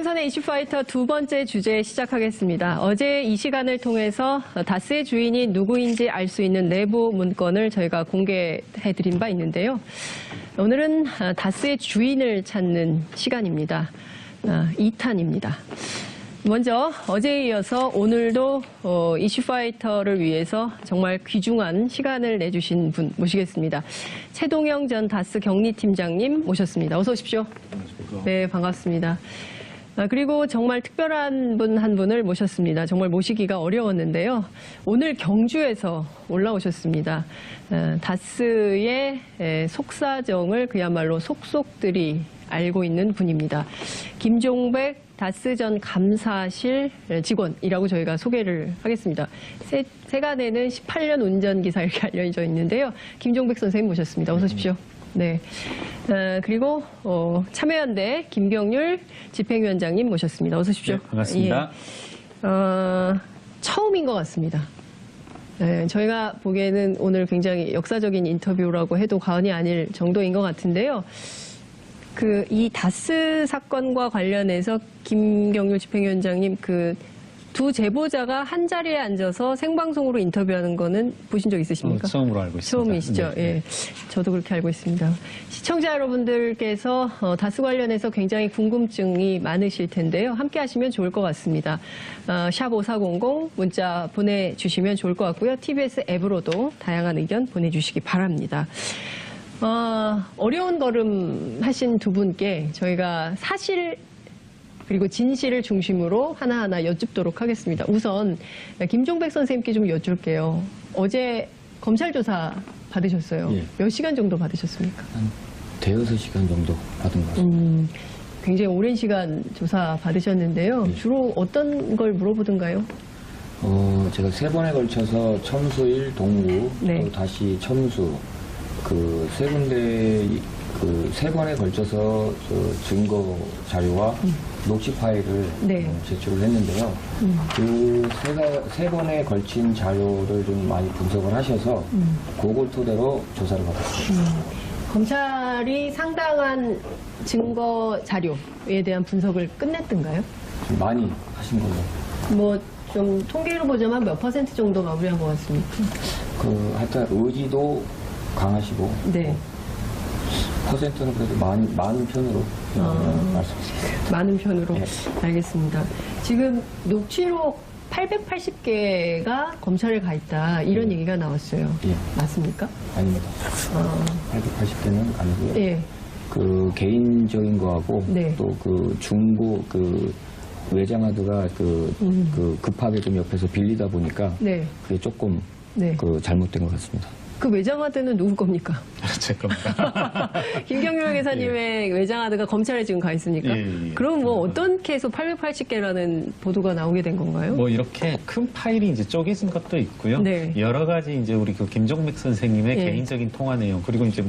김현선의 이슈파이터 두 번째 주제 시작하겠습니다. 어제 이 시간을 통해서 다스의 주인이 누구인지 알 수 있는 내부 문건을 저희가 공개해드린 바 있는데요. 오늘은 다스의 주인을 찾는 시간입니다. 2탄입니다. 먼저 어제에 이어서 오늘도 이슈파이터를 위해서 정말 귀중한 시간을 내주신 분 모시겠습니다. 최동영 전 다스 격리팀장님 모셨습니다. 어서 오십시오. 네, 반갑습니다. 그리고 정말 특별한 분 한 분을 모셨습니다. 정말 모시기가 어려웠는데요. 오늘 경주에서 올라오셨습니다. 다스의 속사정을 그야말로 속속들이 알고 있는 분입니다. 김종백 다스 전 감사실 직원이라고 저희가 소개를 하겠습니다. 세간에는 18년 운전기사 이렇게 알려져 있는데요. 김종백 선생님 모셨습니다. 어서 오십시오. 네. 그리고 참여연대 김경률 집행위원장님 모셨습니다. 어서 오십시오. 네, 반갑습니다. 예. 처음인 것 같습니다. 네, 저희가 보기에는 오늘 굉장히 역사적인 인터뷰라고 해도 과언이 아닐 정도인 것 같은데요. 이 다스 사건과 관련해서 김경률 집행위원장님 두 제보자가 한 자리에 앉아서 생방송으로 인터뷰하는 거는 보신 적 있으십니까? 처음으로 알고 있습니다. 처음이시죠? 네. 예. 저도 그렇게 알고 있습니다. 시청자 여러분들께서 다스 관련해서 굉장히 궁금증이 많으실 텐데요. 함께 하시면 좋을 것 같습니다. 샵 5400 문자 보내주시면 좋을 것 같고요. TBS 앱으로도 다양한 의견 보내주시기 바랍니다. 어려운 걸음 하신 두 분께 저희가 사실 그리고 진실을 중심으로 하나하나 여쭙도록 하겠습니다. 우선 김종백 선생님께 좀 여쭐게요. 어제 검찰 조사 받으셨어요. 예. 몇 시간 정도 받으셨습니까? 한 대여섯 시간 정도 받은 것 같습니다. 굉장히 오랜 시간 조사 받으셨는데요. 예. 주로 어떤 걸 물어보던가요? 제가 세 번에 걸쳐서 첨수일, 동구, 네. 또 다시 첨수, 세 군데, 세 번에 걸쳐서 증거 자료와 녹취 파일을 네. 제출을 했는데요. 세 번에 걸친 자료를 좀 많이 분석을 하셔서 그걸 토대로 조사를 받았습니다. 검찰이 상당한 증거 자료에 대한 분석을 끝냈던가요? 좀 많이 하신 걸로. 좀 통계로 보자면 몇 % 정도 마무리한 것 같습니까? 하여튼 의지도 강하시고. 네. 퍼센트는 그래도 많은 편으로 말씀드립니다. 많은 편으로. 네. 알겠습니다. 지금 녹취록 880개가 검찰에 가 있다. 이런 얘기가 나왔어요. 예. 맞습니까? 아닙니다. 880개는 아니고요. 예. 개인적인 거하고 네. 또 중고 외장하드가 급하게 좀 옆에서 빌리다 보니까 네. 그게 조금 네. 잘못된 것 같습니다. 그 외장하드는 누구 겁니까? 제 겁니다. 김경률 회사님의 외장하드가 검찰에 지금 가 있습니까? 예. 그럼 어떻게 해서 880개라는 보도가 나오게 된 건가요? 이렇게 큰 파일이 이제 쪼개진 것도 있고요. 네. 여러 가지 이제 우리 김종백 선생님의 네. 개인적인 통화 내용, 그리고 이제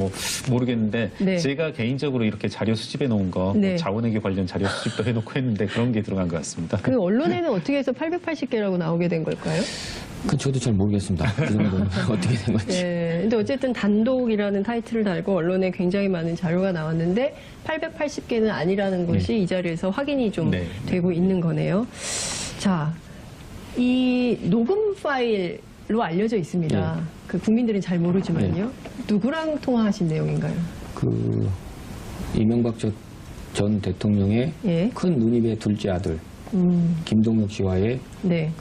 모르겠는데, 네. 제가 개인적으로 이렇게 자료 수집해 놓은 거, 네. 자원외교 관련 자료 수집도 해놓고 했는데 그런 게 들어간 것 같습니다. 언론에는 어떻게 해서 880개라고 나오게 된 걸까요? 저도 잘 모르겠습니다. 그 정도는 어떻게 된 건지. 네, 근데 어쨌든 단독이라는 타이틀을 달고 언론에 굉장히 많은 자료가 나왔는데 880개는 아니라는 것이 이 자리에서 확인이 좀 네. 되고 있는 거네요. 자, 이 녹음 파일로 알려져 있습니다. 국민들은 잘 모르지만요. 누구랑 통화하신 내용인가요? 이명박 전 대통령의 예. 큰 누님의 둘째 아들 김동혁 씨와의 네.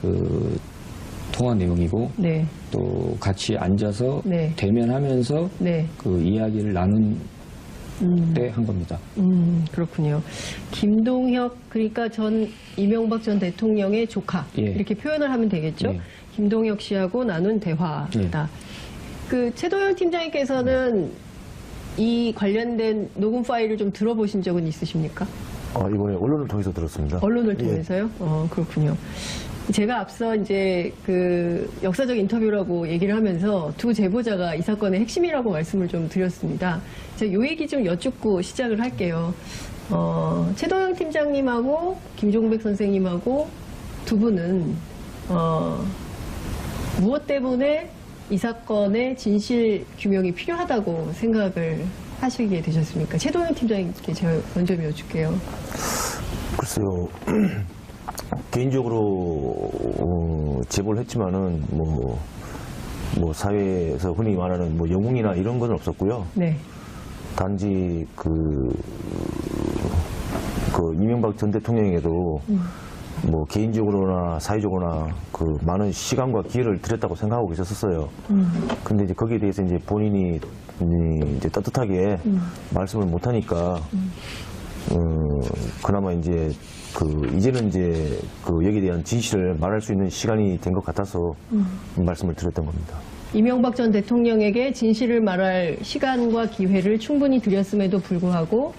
통화 내용이고 네. 또 같이 앉아서 네. 대면하면서 네. 이야기를 나눈 때 한 겁니다. 그렇군요. 김동혁, 그러니까 이명박 전 대통령의 조카. 예. 이렇게 표현을 하면 되겠죠? 예. 김동혁 씨하고 나눈 대화다. 최동영 팀장님께서는 이 관련된 녹음 파일을 좀 들어보신 적은 있으십니까? 이번에 언론을 통해서 들었습니다. 언론을 통해서요? 그렇군요. 제가 앞서 이제 역사적 인터뷰라고 얘기를 하면서 두 제보자가 이 사건의 핵심이라고 말씀을 좀 드렸습니다. 제가 이 얘기 좀 여쭙고 시작을 할게요. 최동영 팀장님하고 김종백 선생님하고 두 분은 무엇 때문에 이 사건의 진실 규명이 필요하다고 생각을 하시게 되셨습니까? 최동영 팀장님께 제가 먼저 여쭐게요. 글쎄요. 개인적으로 제보를 했지만은 뭐 사회에서 흔히 말하는 뭐 영웅이나 이런 건 없었고요. 네. 단지 그 이명박 전 대통령에게도 뭐 개인적으로나 사회적으로나 그 많은 시간과 기회를 들였다고 생각하고 계셨었어요. 근데 이제 거기에 대해서 이제 본인이 이제 떳떳하게 말씀을 못 하니까 그나마 이제 이제는 이제 여기에 대한 진실을 말할 수 있는 시간이 된 것 같아서 말씀을 드렸던 겁니다. 이명박 전 대통령에게 진실을 말할 시간과 기회를 충분히 드렸음에도 불구하고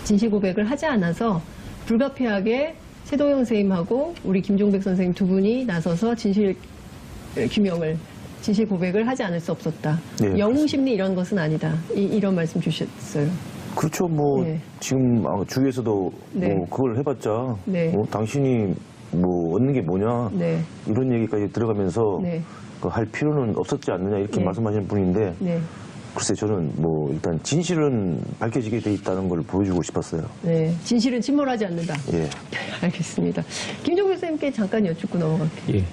진실 고백을 하지 않아서 불가피하게 최동영 선생님하고 우리 김종백 선생님 두 분이 나서서 진실 규명을, 진실 고백을 하지 않을 수 없었다. 네, 영웅 심리 이런 것은 아니다. 이런 말씀 주셨어요. 그렇죠. 뭐 네. 지금 주위에서도 네. 뭐 그걸 해봤자 네. 당신이 뭐 얻는 게 뭐냐 네. 이런 얘기까지 들어가면서 네. 할 필요는 없었지 않느냐 이렇게 네. 말씀하시는 분인데 네. 글쎄 저는 뭐 일단 진실은 밝혀지게 돼 있다는 걸 보여주고 싶었어요. 네. 진실은 침몰하지 않는다. 예. 알겠습니다. 김종백 선생님께 잠깐 여쭙고 넘어갈게요. 예.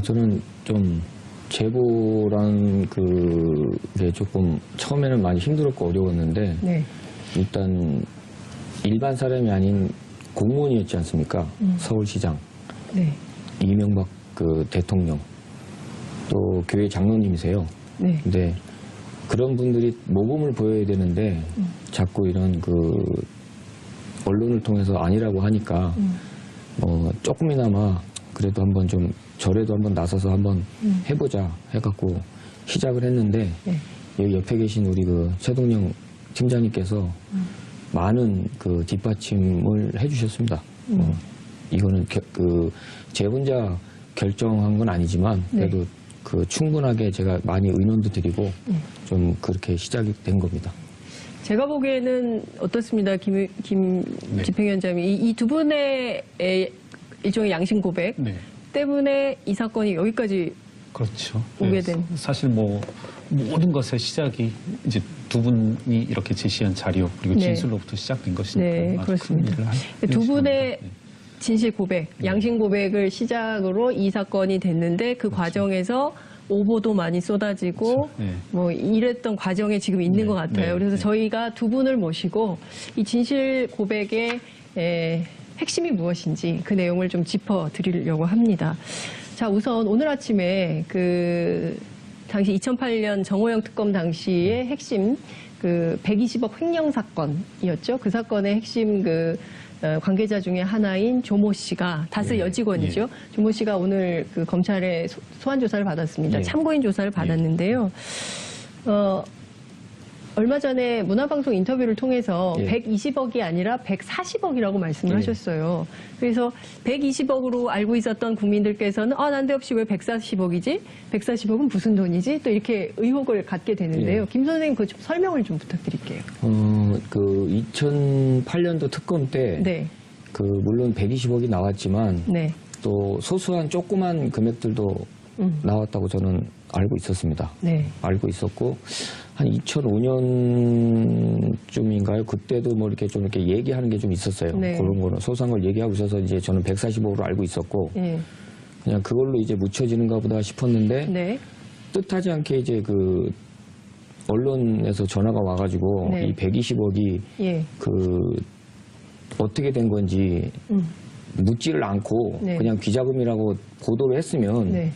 저는 좀 제보란 그게 조금 처음에는 많이 힘들었고 어려웠는데 네. 일단 일반 사람이 아닌 공무원이었지 않습니까? 서울시장, 네. 이명박 대통령, 또 교회 장로님이세요. 네. 근데 그런 분들이 모범을 보여야 되는데 자꾸 이런 언론을 통해서 아니라고 하니까 조금이나마 그래도 한번 좀 저래도 한번 나서서 한번 해보자 해갖고 시작을 했는데 네. 여기 옆에 계신 우리 최동영 팀장님께서 많은 뒷받침을 해주셨습니다. 이거는 제 혼자 결정한 건 아니지만 그래도 네. 충분하게 제가 많이 의논도 드리고 좀 그렇게 시작이 된 겁니다. 제가 보기에는 어떻습니다, 김 네. 집행위원장님. 이 두 분의 일종의 양심 고백 네. 때문에 이 사건이 여기까지 그렇죠. 오게 된. 사실 뭐 모든 것의 시작이 이제 두 분이 이렇게 제시한 자료 그리고 네. 진술로부터 시작된 것이니까 네, 아주 그렇습니다. 큰 일을 두 해주신 분의 겁니다. 네. 진실 고백, 양심 고백을 시작으로 이 사건이 됐는데 그 과정에서 오보도 많이 쏟아지고 그렇죠. 네. 뭐 이랬던 과정에 지금 있는 네, 것 같아요. 네, 그래서 네. 저희가 두 분을 모시고 이 진실 고백의 핵심이 무엇인지 그 내용을 좀 짚어드리려고 합니다. 자, 우선 오늘 아침에 당시 2008년 정호영 특검 당시의 핵심 120억 횡령 사건이었죠. 그 사건의 핵심 관계자 중에 하나인 조모 씨가 다스 예, 여직원이죠. 조모 씨가 오늘 검찰에 소환 조사를 받았습니다. 예. 참고인 조사를 받았는데요. 얼마 전에 문화방송 인터뷰를 통해서 예. 120억이 아니라 140억이라고 말씀을 예. 하셨어요. 그래서 120억으로 알고 있었던 국민들께서는 난데없이 왜 140억이지? 140억은 무슨 돈이지? 또 이렇게 의혹을 갖게 되는데요. 예. 김 선생님 그 좀 설명을 좀 부탁드릴게요. 2008년도 특검 때 네. 물론 120억이 나왔지만 네. 또 소소한 조그만 금액들도 나왔다고 저는 알고 있었습니다. 네. 알고 있었고 한 2005년쯤인가요? 그때도 뭐 이렇게 좀 이렇게 얘기하는 게 좀 있었어요. 네. 그런 거는 소소한 걸 얘기하고 있어서 이제 저는 140억으로 알고 있었고 예. 그냥 그걸로 이제 묻혀지는가 보다 싶었는데 네. 뜻하지 않게 이제 언론에서 전화가 와가지고 네. 이 120억이 예. 어떻게 된 건지 묻지를 않고 네. 그냥 비자금이라고 보도를 했으면 네.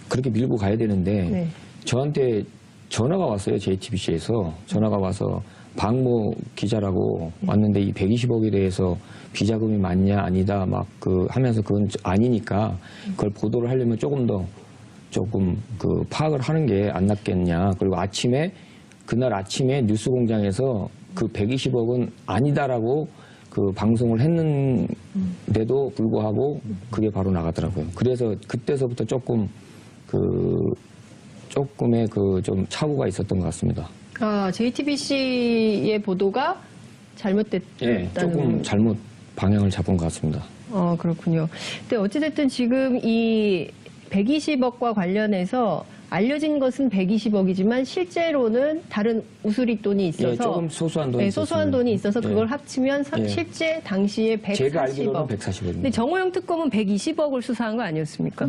그렇게 밀고 가야 되는데 네. 저한테 전화가 왔어요. JTBC에서 전화가 와서 박모 기자라고 왔는데 이 120억에 대해서 비자금이 맞냐 아니다 막 하면서 그건 아니니까 그걸 보도를 하려면 조금 파악을 하는 게 안 낫겠냐. 그리고 그날 아침에 뉴스공장에서 120억은 아니다라고 방송을 했는데도 불구하고 그게 바로 나가더라고요. 그래서 그때서부터 조금의 좀 착오가 있었던 것 같습니다. JTBC의 보도가 잘못됐다는. 예, 조금 잘못 방향을 잡은 것 같습니다. 그렇군요. 근데 어찌됐든 지금 이 120억과 관련해서 알려진 것은 120억이지만 실제로는 다른 우수리 돈이 있어서 예, 조금 소소한 돈이 네, 소소한 있었습니다. 돈이 있어서 그걸 예. 합치면 예. 실제 당시에 140억. 제가 알기로는 140억입니다. 근데 정호영 특검은 120억을 수사한 거 아니었습니까?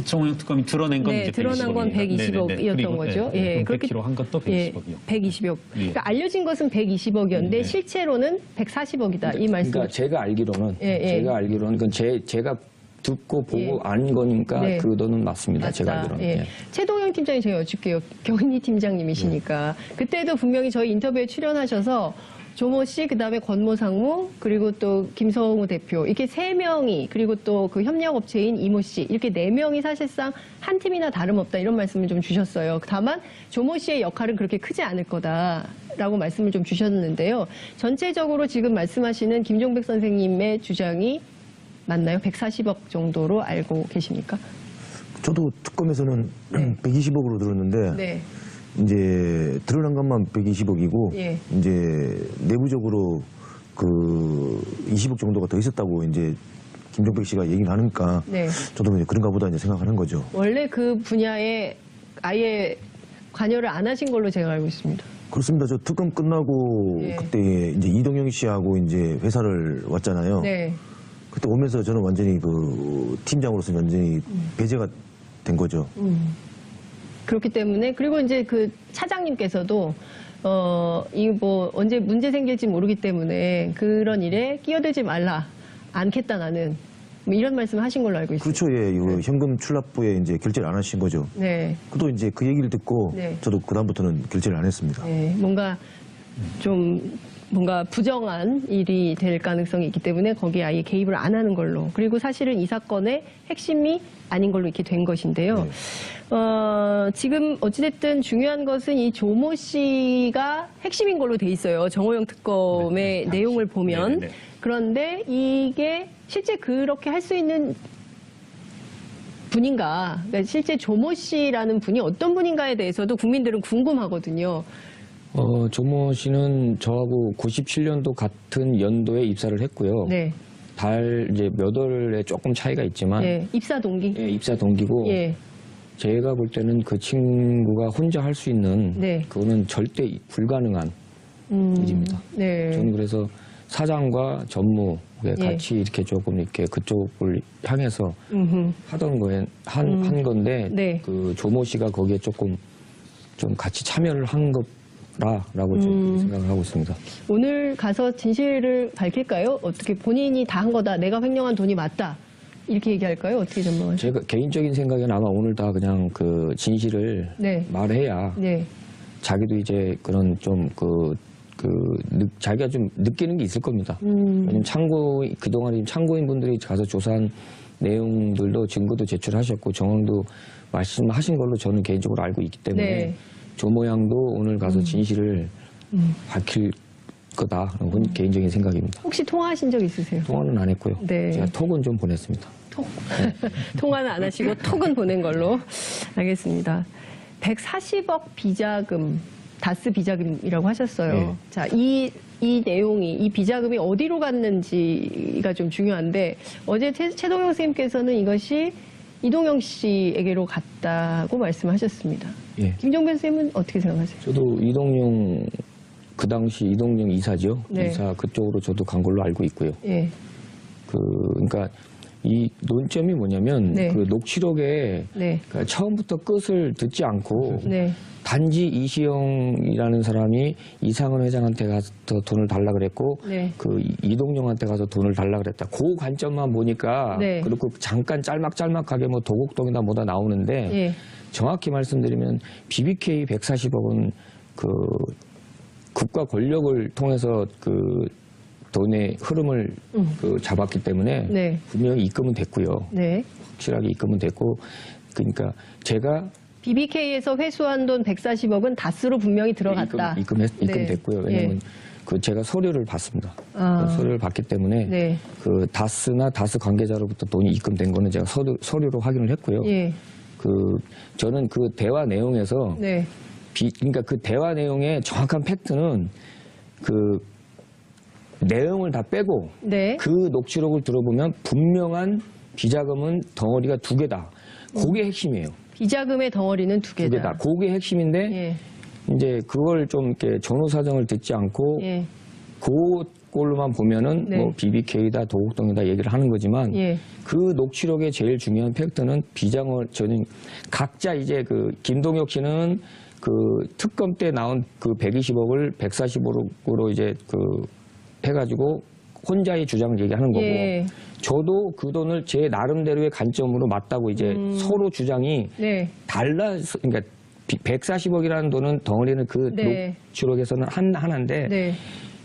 정호영 특검이 드러낸 건 네, 이제 드러난 건 120억이었던 거죠. 예, 그렇게 한 것도 120억이요. 120억. 예. 그러니까 알려진 것은 120억이었는데 네. 실제로는 140억이다. 이 말씀. 그러니까 제가 알기로는 예. 그건 제가 듣고 보고 예. 안 거니까 네. 그 돈은 맞습니다. 맞다. 제가 알기로는. 예. 예. 최동영 팀장님 제가 여쭐게요. 경리 팀장님이시니까. 그때도 분명히 저희 인터뷰에 출연하셔서 조모 씨, 그다음에 권모 상무, 그리고 또 김성우 대표 이렇게 3명이 그리고 또 그 협력업체인 이모 씨 이렇게 4명이 사실상 한 팀이나 다름없다 이런 말씀을 좀 주셨어요. 다만 조모 씨의 역할은 그렇게 크지 않을 거다라고 말씀을 좀 주셨는데요. 전체적으로 지금 말씀하시는 김종백 선생님의 주장이 맞나요? 140억 정도로 알고 계십니까? 저도 특검에서는 120억으로 들었는데 네. 이제 드러난 것만 120억이고 예. 이제 내부적으로 그 20억 정도가 더 있었다고 이제 김종백 씨가 얘기를 하니까 네. 저도 이제 그런가 보다 이제 생각하는 거죠. 원래 그 분야에 아예 관여를 안 하신 걸로 제가 알고 있습니다. 그렇습니다. 저 특검 끝나고 예. 그때 이제 이동영 씨하고 이제 회사를 왔잖아요. 네. 그때 오면서 저는 완전히 그 팀장으로서 완전히 배제가 된 거죠. 그렇기 때문에 그리고 이제 그 차장님께서도 이거 뭐 언제 문제 생길지 모르기 때문에 그런 일에 끼어들지 말라 않겠다 나는 뭐 이런 말씀을 하신 걸로 알고 있습니다. 그렇죠. 예. 이거 현금 출납부에 이제 결제를 안 하신 거죠. 네. 그도 이제 그 얘기를 듣고 네. 저도 그다음부터는 결제를 안 했습니다. 네. 뭔가 부정한 일이 될 가능성이 있기 때문에 거기에 아예 개입을 안 하는 걸로. 그리고 사실은 이 사건의 핵심이 아닌 걸로 이렇게 된 것인데요. 네. 지금 어찌됐든 중요한 것은 이 조모 씨가 핵심인 걸로 돼 있어요. 정호영 특검의 내용을 보면. 네. 그런데 이게 실제 그렇게 할 수 있는 분인가, 그러니까 실제 조모 씨라는 분이 어떤 분인가에 대해서도 국민들은 궁금하거든요. 조모 씨는 저하고 97년도 같은 연도에 입사를 했고요. 네. 이제 몇 월에 조금 차이가 있지만 예, 입사 동기. 예, 입사 동기고 예. 제가 볼 때는 그 친구가 혼자 할 수 있는 네. 그거는 절대 불가능한 일입니다. 네. 저는 그래서 사장과 전무에 예. 같이 이렇게 조금 이렇게 그쪽을 향해서 하던 거에 한 건데 네. 그 조모 씨가 거기에 조금 좀 같이 참여를 한 거라라고 좀 생각을 하고 있습니다. 오늘 가서 진실을 밝힐까요? 어떻게 본인이 다 한 거다. 내가 횡령한 돈이 맞다. 이렇게 얘기할까요? 어떻게 전망하세요? 제가 개인적인 생각엔 아마 오늘 다 그냥 그 진실을 네. 말해야 네. 자기도 이제 그런 좀 자기가 좀 느끼는 게 있을 겁니다. 왜냐면 그동안 참고인 분들이 가서 조사한 내용들도 증거도 제출하셨고 정황도 말씀하신 걸로 저는 개인적으로 알고 있기 때문에 네. 조모 양도 오늘 가서 진실을 밝힐 거다. 그건 개인적인 생각입니다. 혹시 통화하신 적 있으세요? 통화는 안 했고요. 네. 제가 톡은 좀 보냈습니다. 통화는 안 하시고 톡은 보낸 걸로. 알겠습니다. 140억 비자금, 다스 비자금이라고 하셨어요. 네. 자, 이 내용이, 이 비자금이 어디로 갔는지가 좀 중요한데, 어제 최동영 선생님께서는 이것이 이동영 씨에게로 갔다고 말씀하셨습니다. 예. 김종배 선생님은 어떻게 생각하세요? 저도 그 당시 이동용 이사죠. 네. 이사 그쪽으로 저도 간 걸로 알고 있고요. 예. 그러니까 이 논점이 뭐냐면 네. 그 녹취록에 네. 그러니까 처음부터 끝을 듣지 않고 네. 단지 이시영이라는 사람이 이상은 회장한테 가서 돈을 달라 그랬고 네. 그 이동용한테 가서 돈을 달라 그랬다. 그 관점만 보니까 네. 그리고 잠깐 짤막짤막하게 뭐 도곡동이나 뭐다 나오는데 예. 정확히 말씀드리면 BBK 140억은 그 국가 권력을 통해서 그 돈의 흐름을 잡았기 때문에 네. 분명히 입금은 됐고요. 네. 확실하게 입금은 됐고 그러니까 제가 BBK에서 회수한 돈 140억은 다스로 분명히 들어갔다. 네. 입금됐고요. 왜냐하면 예. 그 제가 서류를 봤습니다. 아. 그 서류를 봤기 때문에 네. 그 다스나 다스 관계자로부터 돈이 입금된 거는 제가 서류로 확인을 했고요. 예. 저는 그 대화 내용에서 네. 그러니까 그 대화 내용의 정확한 팩트는 그 내용을 다 빼고 네. 그 녹취록을 들어보면 분명한 비자금은 덩어리가 2개다. 그게 핵심이에요. 비자금의 덩어리는 두 두 개다. 개다. 그게 핵심인데 예. 이제 그걸 좀 이렇게 전후 사정을 듣지 않고 예. 그걸로만 보면은 네. 뭐 BBK다 도곡동이다 얘기를 하는 거지만 예. 그 녹취록의 제일 중요한 팩트는 저는 각자 이제 그 김동혁 씨는 그 특검 때 나온 그 120억을 140억으로 이제 그 해가지고 혼자의 주장을 얘기하는 거고 예. 저도 그 돈을 제 나름대로의 관점으로 맞다고 이제 서로 주장이 네. 달라서 그러니까 140억이라는 돈은 덩어리는 그 네. 녹취록에서는 하나인데 네.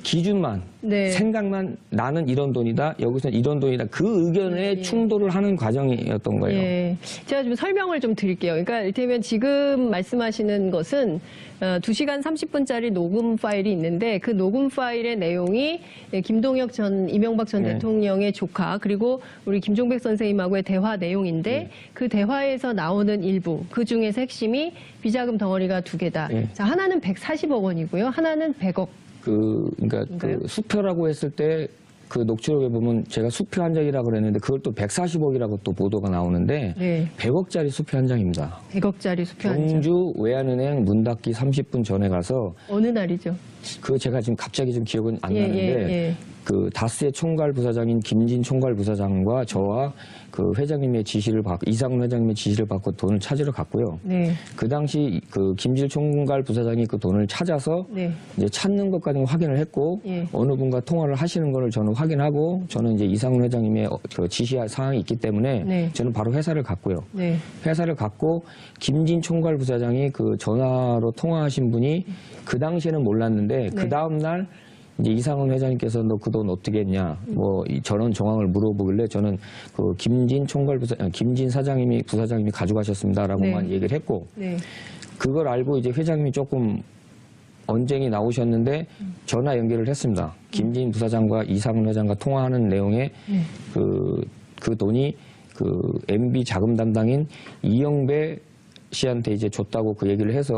기준만 네. 생각만 나는 이런 돈이다 여기서는 이런 돈이다 그 의견에 충돌을 하는 과정이었던 거예요. 예. 제가 좀 설명을 좀 드릴게요. 그러니까 이를테면 지금 말씀하시는 것은 2시간 30분짜리 녹음 파일이 있는데 그 녹음 파일의 내용이 김동혁 전 이명박 전 네. 대통령의 조카 그리고 우리 김종백 선생님하고의 대화 내용인데 네. 그 대화에서 나오는 일부 그 중에서 핵심이 비자금 덩어리가 두 개다. 네. 자, 하나는 140억 원이고요. 하나는 100억. 그러니까 뭔가요? 그 수표라고 했을 때 그 녹취록에 보면 제가 수표 한 장이라고 그랬는데 그걸 또 140억이라고 또 보도가 나오는데 네. 100억짜리 수표 한 장입니다. 100억짜리 수표 한 장. 경주 외환은행 문 닫기 30분 전에 가서 어느 날이죠? 그 제가 지금 갑자기 좀 기억은 안 예, 나는데 예. 그 다스의 총괄 부사장인 김진 총괄 부사장과 저와 그 회장님의 지시를 받고 이상훈 회장님의 지시를 받고 돈을 찾으러 갔고요. 네. 그 당시 그 김진 총괄 부사장이 그 돈을 찾아서 네. 이제 찾는 것까지 확인을 했고 예. 어느 분과 통화를 하시는 거를 저는 확인하고 저는 이제 이상훈 회장님의 그 지시할 사항이 있기 때문에 네. 저는 바로 회사를 갔고요. 네. 회사를 갔고 김진 총괄 부사장이 그 전화로 통화하신 분이 그 당시에는 몰랐는데 그 다음 날 이제 이상훈 회장님께서 너 그 돈 어떻게 했냐 뭐 저런 정황을 물어보길래 저는 그 김진 사장님이 부사장님이 가져가셨습니다라고만 네. 얘기를 했고 네. 그걸 알고 이제 회장님이 조금 언쟁이 나오셨는데 전화 연결을 했습니다. 김진 부사장과 이상훈 회장과 통화하는 내용에 그 돈이 그 MB 자금 담당인 이영배 씨한테 이제 줬다고 그 얘기를 해서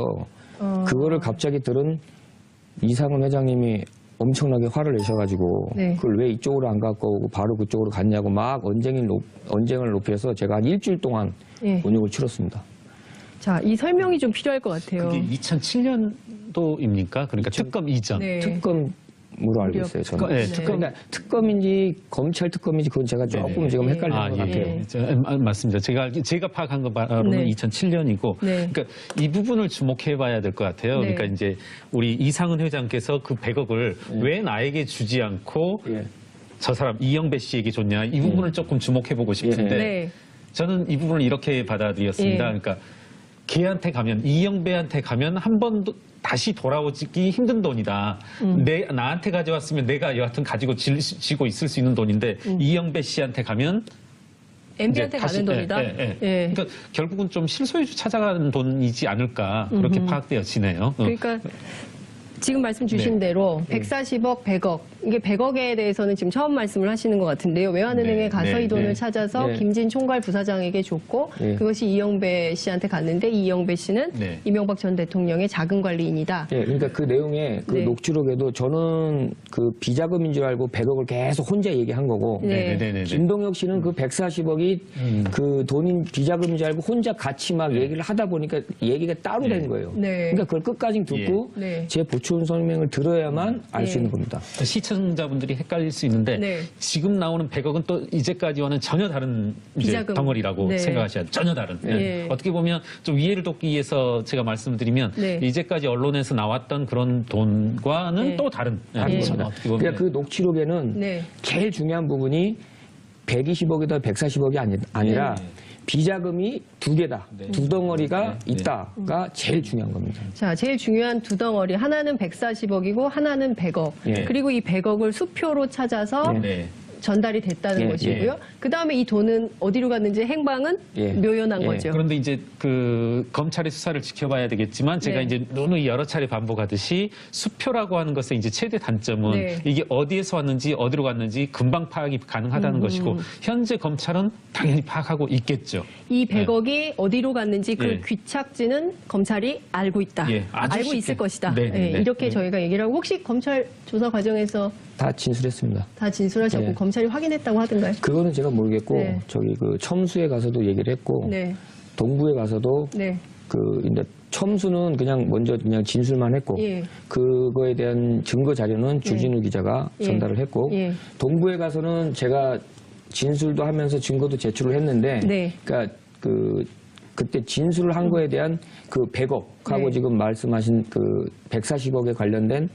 그거를 갑자기 들은 이상훈 회장님이 엄청나게 화를 내셔가지고 네. 그걸 왜 이쪽으로 안 갖고 오고 바로 그쪽으로 갔냐고 막 언쟁을 높여서 제가 한 일주일 동안 예. 곤욕을 치렀습니다. 자, 이 설명이 좀 필요할 것 같아요. 그게 2007년도입니까? 그러니까 특검 이전. 네. 특검으로 알고 있어요. 저는. 네, 그러니까 특검인지 검찰 특검인지 그건 제가 조금 지금 헷갈리는 것 같아요. 네. 맞습니다. 제가 파악한 거 바로는 네. 2007년이고, 네. 그러니까 이 부분을 주목해봐야 될 것 같아요. 네. 그러니까 이제 우리 이상은 회장께서 그 100억을 왜 나에게 주지 않고 예. 저 사람 이영배 씨에게 줬냐 이 부분을 조금 주목해보고 싶은데 네. 저는 이 부분을 이렇게 받아들였습니다. 예. 그러니까 걔한테 가면 이영배한테 가면 한 번도 다시 돌아오기 힘든 돈이다. 나한테 가져왔으면 내가 여하튼 가지고 지고 있을 수 있는 돈인데 이영배 씨한테 가면 MB한테 이제 다시- 가는 돈이다. 예, 예, 예. 예. 그러니까 결국은 좀 실소유주 찾아가는 돈이지 않을까 그렇게 파악되어지네요. 그러니까 지금 말씀 주신 네. 대로 140억, 100억. 이게 100억에 대해서는 지금 처음 말씀을 하시는 것 같은데요. 외환은행에 네, 가서 네, 이 돈을 네. 찾아서 네. 김진 총괄 부사장에게 줬고 네. 그것이 이영배 씨한테 갔는데 이 이영배 씨는 네. 이명박 전 대통령의 자금관리인이다. 예, 그러니까 그 내용에 그 네. 녹취록에도 저는 그 비자금인 줄 알고 100억을 계속 혼자 얘기한 거고 네. 네네네. 김동혁 씨는 그 140억이 그 돈인 비자금인 줄 알고 혼자 같이 막 얘기를 하다 보니까 얘기가 따로 네. 된 거예요. 네. 그러니까 그걸 끝까지 듣고 예. 네. 제 보충 설명을 들어야만 알 수 네. 있는 겁니다. 시청자분들이 헷갈릴 수 있는데 네. 지금 나오는 100억은 또 이제까지와는 전혀 다른 이제 비자금. 덩어리라고 네. 생각하셔야 돼요. 전혀 다른. 네. 어떻게 보면 좀 이해를 돕기 위해서 제가 말씀드리면 네. 이제까지 언론에서 나왔던 그런 돈과는 네. 또 다른. 다릅니다. 어떻게 보면 그러니까 그 녹취록에는 네. 제일 중요한 부분이 120억이다 140억이 아니라 네. 비자금이 두 개다. 두 덩어리가 네. 있다가 제일 중요한 겁니다. 자, 제일 중요한 두 덩어리. 하나는 140억이고 하나는 100억. 예. 그리고 이 100억을 수표로 찾아서 네. 전달이 됐다는 예, 것이고요. 예. 그다음에 이 돈은 어디로 갔는지 행방은 예. 묘연한 예. 거죠. 그런데 이제 그 검찰의 수사를 지켜봐야 되겠지만 제가 네. 이제 누누이 여러 차례 반복하듯이 수표라고 하는 것의 이제 최대 단점은 네. 이게 어디에서 왔는지 어디로 갔는지 금방 파악이 가능하다는 것이고 현재 검찰은 당연히 파악하고 있겠죠. 이 100억이 어디로 갔는지 그 예. 귀착지는 검찰이 알고 있다. 예, 아주 알고 쉽게. 있을 것이다. 네, 네, 예, 네. 이렇게 저희가 얘기를 하고 혹시 검찰 조사 과정에서 다 진술했습니다. 다 진술하셨고 예. 검찰이 확인했다고 하던가요? 그거는 제가 모르겠고 네. 저기 그 첨수에 가서도 얘기를 했고 네. 동부에 가서도 네. 이제 첨수는 그냥 먼저 그냥 진술만 했고 예. 그거에 대한 증거 자료는 주진우 기자가 예. 전달을 했고 예. 동부에 가서는 제가 진술도 하면서 증거도 제출을 했는데 네. 그러니까 그때 진술을 한 거에 대한 그 100억하고 네. 지금 말씀하신 그 140억에 관련된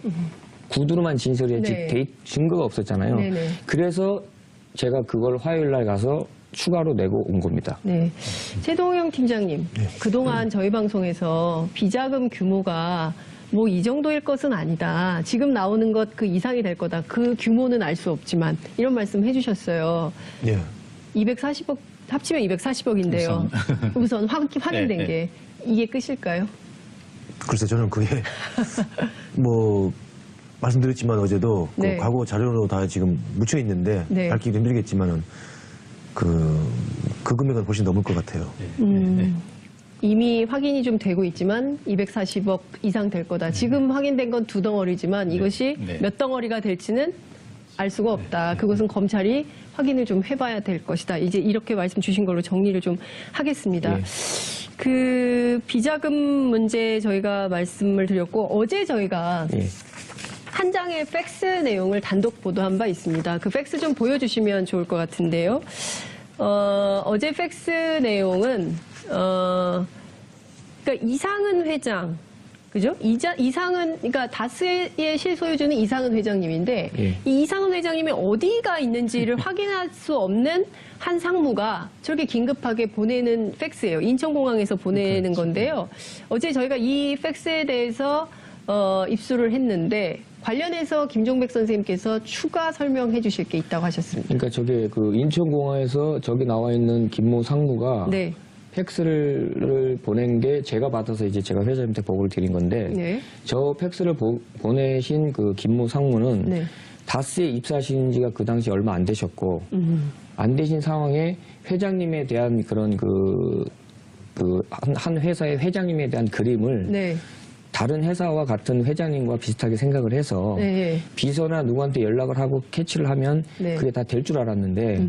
구두로만 진술이 네. 증거가 없었잖아요. 네네. 그래서 제가 그걸 화요일 날 가서 추가로 내고 온 겁니다. 네. 최동영 팀장님, 그동안 저희 방송에서 비자금 규모가 뭐 이 정도일 것은 아니다. 지금 나오는 것 그 이상이 될 거다. 그 규모는 알 수 없지만 이런 말씀 해주셨어요. 예. 240억 합치면 240억인데요. 우선 확인된 네, 게 이게 끝일까요? 글쎄 저는 그게 뭐 말씀드렸지만 어제도 그 네. 과거 자료로 다 지금 묻혀 있는데 네. 밝히기 힘들겠지만은 그 금액은 훨씬 넘을 것 같아요. 이미 확인이 좀 되고 있지만 240억 이상 될 거다. 지금 확인된 건 2덩어리지만 이것이 네. 몇 덩어리가 될지는 알 수가 없다. 그것은 검찰이 확인을 좀 해봐야 될 것이다. 이제 이렇게 말씀 주신 걸로 정리를 좀 하겠습니다. 예. 그 비자금 문제 저희가 말씀을 드렸고 어제 저희가 예. 한 장의 팩스 내용을 단독 보도한 바 있습니다. 그 팩스 좀 보여주시면 좋을 것 같은데요. 어제 팩스 내용은 그러니까 이상은 회장, 그죠? 이상은 그러니까 다스의 실소유주는 이상은 회장님인데 예. 이 이상은 회장님이 어디가 있는지를 확인할 수 없는 한 상무가 저렇게 긴급하게 보내는 팩스예요. 인천공항에서 보내는 건데요. 어제 저희가 이 팩스에 대해서 입수를 했는데 관련해서 김종백 선생님께서 추가 설명해 주실 게 있다고 하셨습니다. 그러니까 저게 그 인천공항에서 저기 나와 있는 김모 상무가 네. 팩스를 보낸 게 제가 받아서 이제 제가 회장님한테 보고를 드린 건데 네. 저 팩스를 보내신 그 김모 상무는 네. 다스에 입사하신 지가 그 당시 얼마 안 되셨고 안 되신 상황에 회장님에 대한 그런 한 회사의 회장님에 대한 그림을 네. 다른 회사와 같은 회장님과 비슷하게 생각을 해서 네. 비서나 누구한테 연락을 하고 캐치를 하면 네. 그게 다 될 줄 알았는데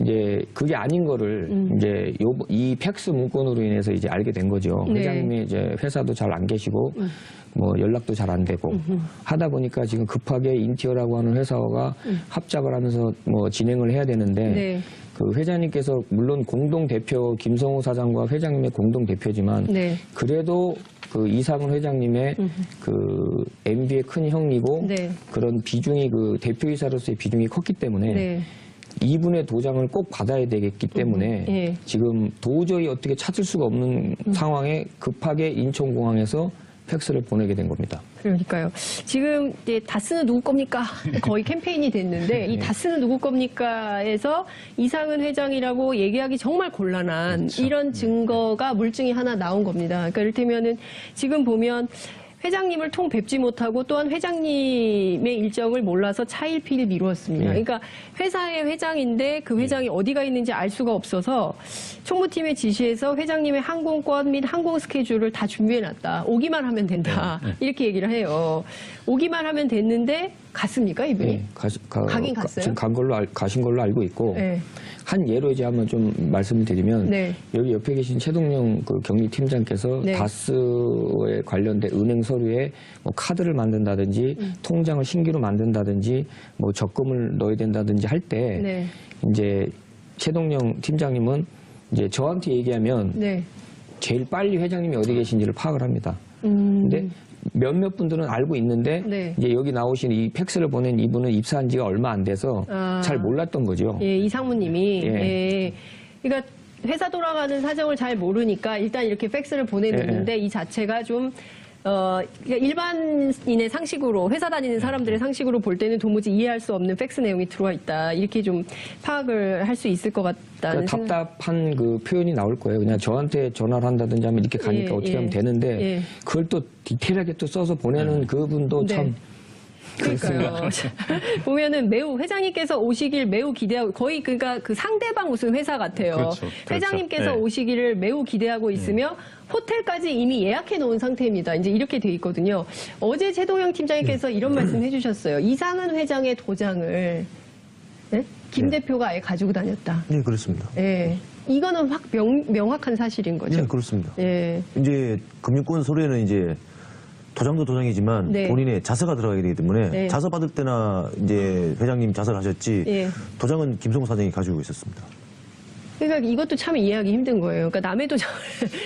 이제 그게 아닌 거를 이제 이 팩스 문건으로 인해서 이제 알게 된 거죠. 네. 회장님이 이제 회사도 잘 안 계시고 뭐 연락도 잘 안 되고 하다 보니까 지금 급하게 인티어라고 하는 회사가 합작을 하면서 뭐 진행을 해야 되는데 네. 그 회장님께서 물론 공동 대표 김성호 사장과 회장님의 공동 대표지만 네. 그래도 그 이상훈 회장님의 그 MB의 큰 형이고 네. 그런 비중이 그 대표이사로서의 비중이 컸기 때문에 네. 이분의 도장을 꼭 받아야 되겠기 때문에 예. 지금 도저히 어떻게 찾을 수가 없는 상황에 급하게 인천공항에서 팩스를 보내게 된 겁니다. 그러니까요. 지금 이제 다스는 누구 겁니까? 거의 캠페인이 됐는데 이 다스는 누구 겁니까에서 이상은 회장이라고 얘기하기 정말 곤란한 이런 증거가 물증이 하나 나온 겁니다. 그러니까 이를테면은 지금 보면 회장님을 통 뵙지 못하고 또한 회장님의 일정을 몰라서 차일피일 미루었습니다. 네. 그러니까 회사의 회장인데 그 회장이 어디가 있는지 알 수가 없어서 총무팀의 지시에서 회장님의 항공권 및 항공 스케줄을 다 준비해놨다. 오기만 하면 된다. 이렇게 얘기를 해요. 오기만 하면 됐는데 갔습니까 이분이? 네, 가긴 갔어요? 지금 가신 걸로 알고 있고 네. 한 예로 이제 한번 좀 말씀을 드리면 네. 여기 옆에 계신 최동영 그 경리팀장께서 네. 다스에 관련된 은행 서류에 뭐 카드를 만든다든지 통장을 신규로 만든다든지 뭐 적금을 넣어야 된다든지 할 때 네. 이제 최동영 팀장님은 이제 저한테 얘기하면 네. 제일 빨리 회장님이 어디 계신지를 파악을 합니다. 근데 몇몇 분들은 알고 있는데 네. 이제 여기 나오신 이 팩스를 보낸 이분은 입사한 지가 얼마 안 돼서 아. 잘 몰랐던 거죠. 예, 이상무님이. 예. 예. 그러니까 회사 돌아가는 사정을 잘 모르니까 일단 이렇게 팩스를 보내놓는데 이 자체가 좀 그러니까 일반인의 상식으로 회사 다니는 사람들의 상식으로 볼 때는 도무지 이해할 수 없는 팩스 내용이 들어와 있다. 이렇게 좀 파악을 할 수 있을 것 같다는 그러니까 생각. 답답한 그 표현이 나올 거예요. 그냥 저한테 전화를 한다든지 하면 이렇게 가니까 예, 어떻게 예. 하면 되는데 예. 그걸 또 디테일하게 또 써서 보내는 그분도 네. 참 그러니까요. 보면은 매우 회장님께서 오시길 매우 기대하고 거의 그러니까 그 상대방 무슨 회사 같아요. 그렇죠. 회장님께서 그렇죠. 네. 오시기를 매우 기대하고 있으며 호텔까지 이미 예약해 놓은 상태입니다. 이제 이렇게 돼 있거든요. 어제 최동영 팀장님께서 이런 말씀 해주셨어요. 이상은 회장의 도장을 네? 김 대표가 아예 가지고 다녔다. 네, 그렇습니다. 예. 이거는 확 명확한 사실인 거죠. 네, 그렇습니다. 예. 이제 금융권 서류에는 이제 도장도 도장이지만 네. 본인의 자서가 들어가게 되기 때문에 네. 자서 받을 때나 이제 회장님 자서를 하셨지 예. 도장은 김성호 사장이 가지고 있었습니다. 그러니까 이것도 참 이해하기 힘든 거예요. 그러니까 남의 도장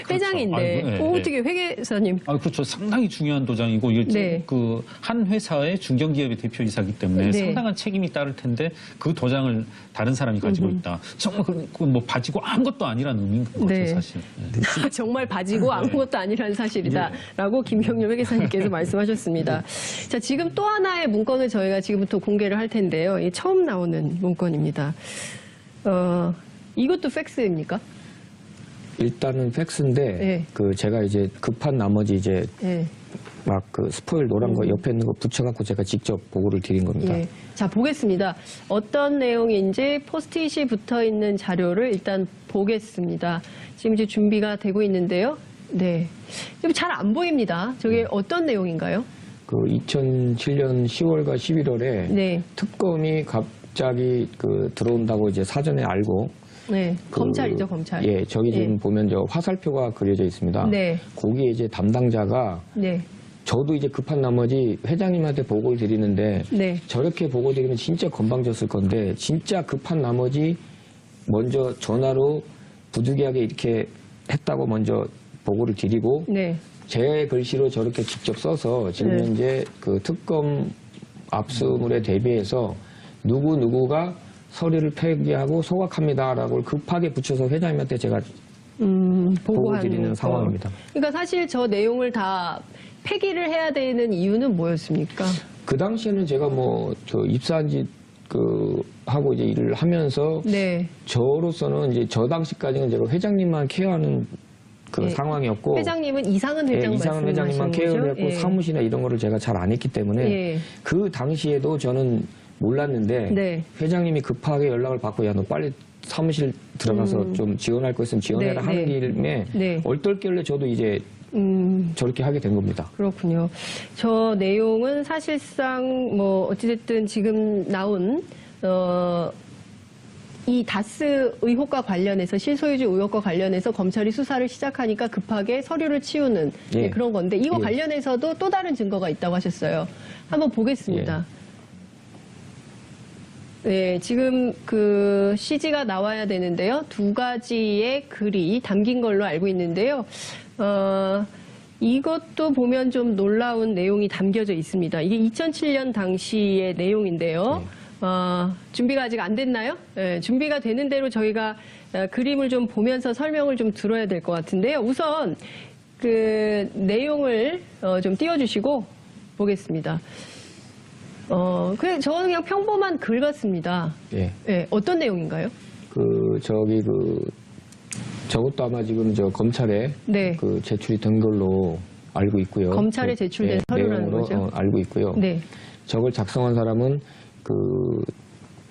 회장인데 아이고, 네, 네. 어떻게 회계사님 아, 그렇죠. 상당히 중요한 도장이고, 이게 네. 그 한 회사의 중견기업의 대표이사기 때문에 네. 상당한 책임이 따를 텐데 그 도장을 다른 사람이 가지고 있다. 정말 그건 뭐 바지고 아무것도 아니라는 의미인 거죠, 네. 사실. 네. 정말 바지고 아무것도 아니라는 사실이다라고 김경률 회계사님께서 말씀하셨습니다. 자, 지금 또 하나의 문건을 저희가 지금부터 공개를 할 텐데요. 이 처음 나오는 문건입니다. 이것도 팩스입니까? 일단은 팩스인데 네. 그 제가 이제 급한 나머지 이제 예. 막 그 스포일 노란 거 옆에 있는 거 붙여갖고 제가 직접 보고를 드린 겁니다. 예. 자, 보겠습니다. 어떤 내용인지 포스트잇이 붙어 있는 자료를 일단 보겠습니다. 지금 이제 준비가 되고 있는데요. 네. 잘 안 보입니다. 저게 어떤 내용인가요? 그 2007년 10월과 11월에 네. 특검이 갑자기 그 들어온다고 이제 사전에 알고 네. 그, 검찰이죠, 검찰. 예, 저기 지금 예. 보면 저 화살표가 그려져 있습니다. 네. 거기에 이제 담당자가 네. 저도 이제 급한 나머지 회장님한테 보고를 드리는데 네. 저렇게 보고 드리면 진짜 건방졌을 건데 진짜 급한 나머지 먼저 전화로 부득이하게 이렇게 했다고 먼저 보고를 드리고 네. 제 글씨로 저렇게 직접 써서 지금 네. 현재 그 특검 압수물에 대비해서 누구누구가 서류를 폐기하고 소각합니다라고 급하게 붙여서 회장님한테 제가 보고 보고하는 드리는 거. 상황입니다. 그러니까 사실 저 내용을 다 폐기를 해야 되는 이유는 뭐였습니까? 그 당시에는 제가 뭐 저 입사한 지 그 하고 이제 일을 하면서 네. 저로서는 이제 저 당시까지는 제가 회장님만 케어하는 그 예. 상황이었고 회장님은 이상은 예, 회장 이상은 회장님만 말씀하시는 케어를 거죠? 했고 예. 사무실이나 이런 거를 제가 잘 안 했기 때문에 예. 그 당시에도 저는 몰랐는데 네. 회장님이 급하게 연락을 받고 야 너 빨리 사무실 들어가서 좀 지원할 거 있으면 지원해라 네, 하는 네. 길에 네. 얼떨결에 저도 이제 저렇게 하게 된 겁니다. 그렇군요. 저 내용은 사실상 뭐 어찌됐든 지금 나온 이 다스 의혹과 관련해서 실소유주 의혹과 관련해서 검찰이 수사를 시작하니까 급하게 서류를 치우는 예. 네, 그런 건데 이거 예. 관련해서도 또 다른 증거가 있다고 하셨어요. 한번 보겠습니다. 네, 지금 그 CG가 나와야 되는데요. 두 가지의 글이 담긴 걸로 알고 있는데요. 이것도 보면 좀 놀라운 내용이 담겨져 있습니다. 이게 2007년 당시의 내용인데요. 준비가 아직 안 됐나요? 네, 준비가 되는 대로 저희가 그림을 좀 보면서 설명을 좀 들어야 될 것 같은데요. 우선 그 내용을 좀 띄워주시고 보겠습니다. 저는 그냥 평범한 글 같습니다. 예. 네, 어떤 내용인가요? 저것도 아마 지금 저 검찰에 네. 그 제출이 된 걸로 알고 있고요. 검찰에 제출된 서류라는 내용으로, 거죠? 알고 있고요. 네. 저걸 작성한 사람은 그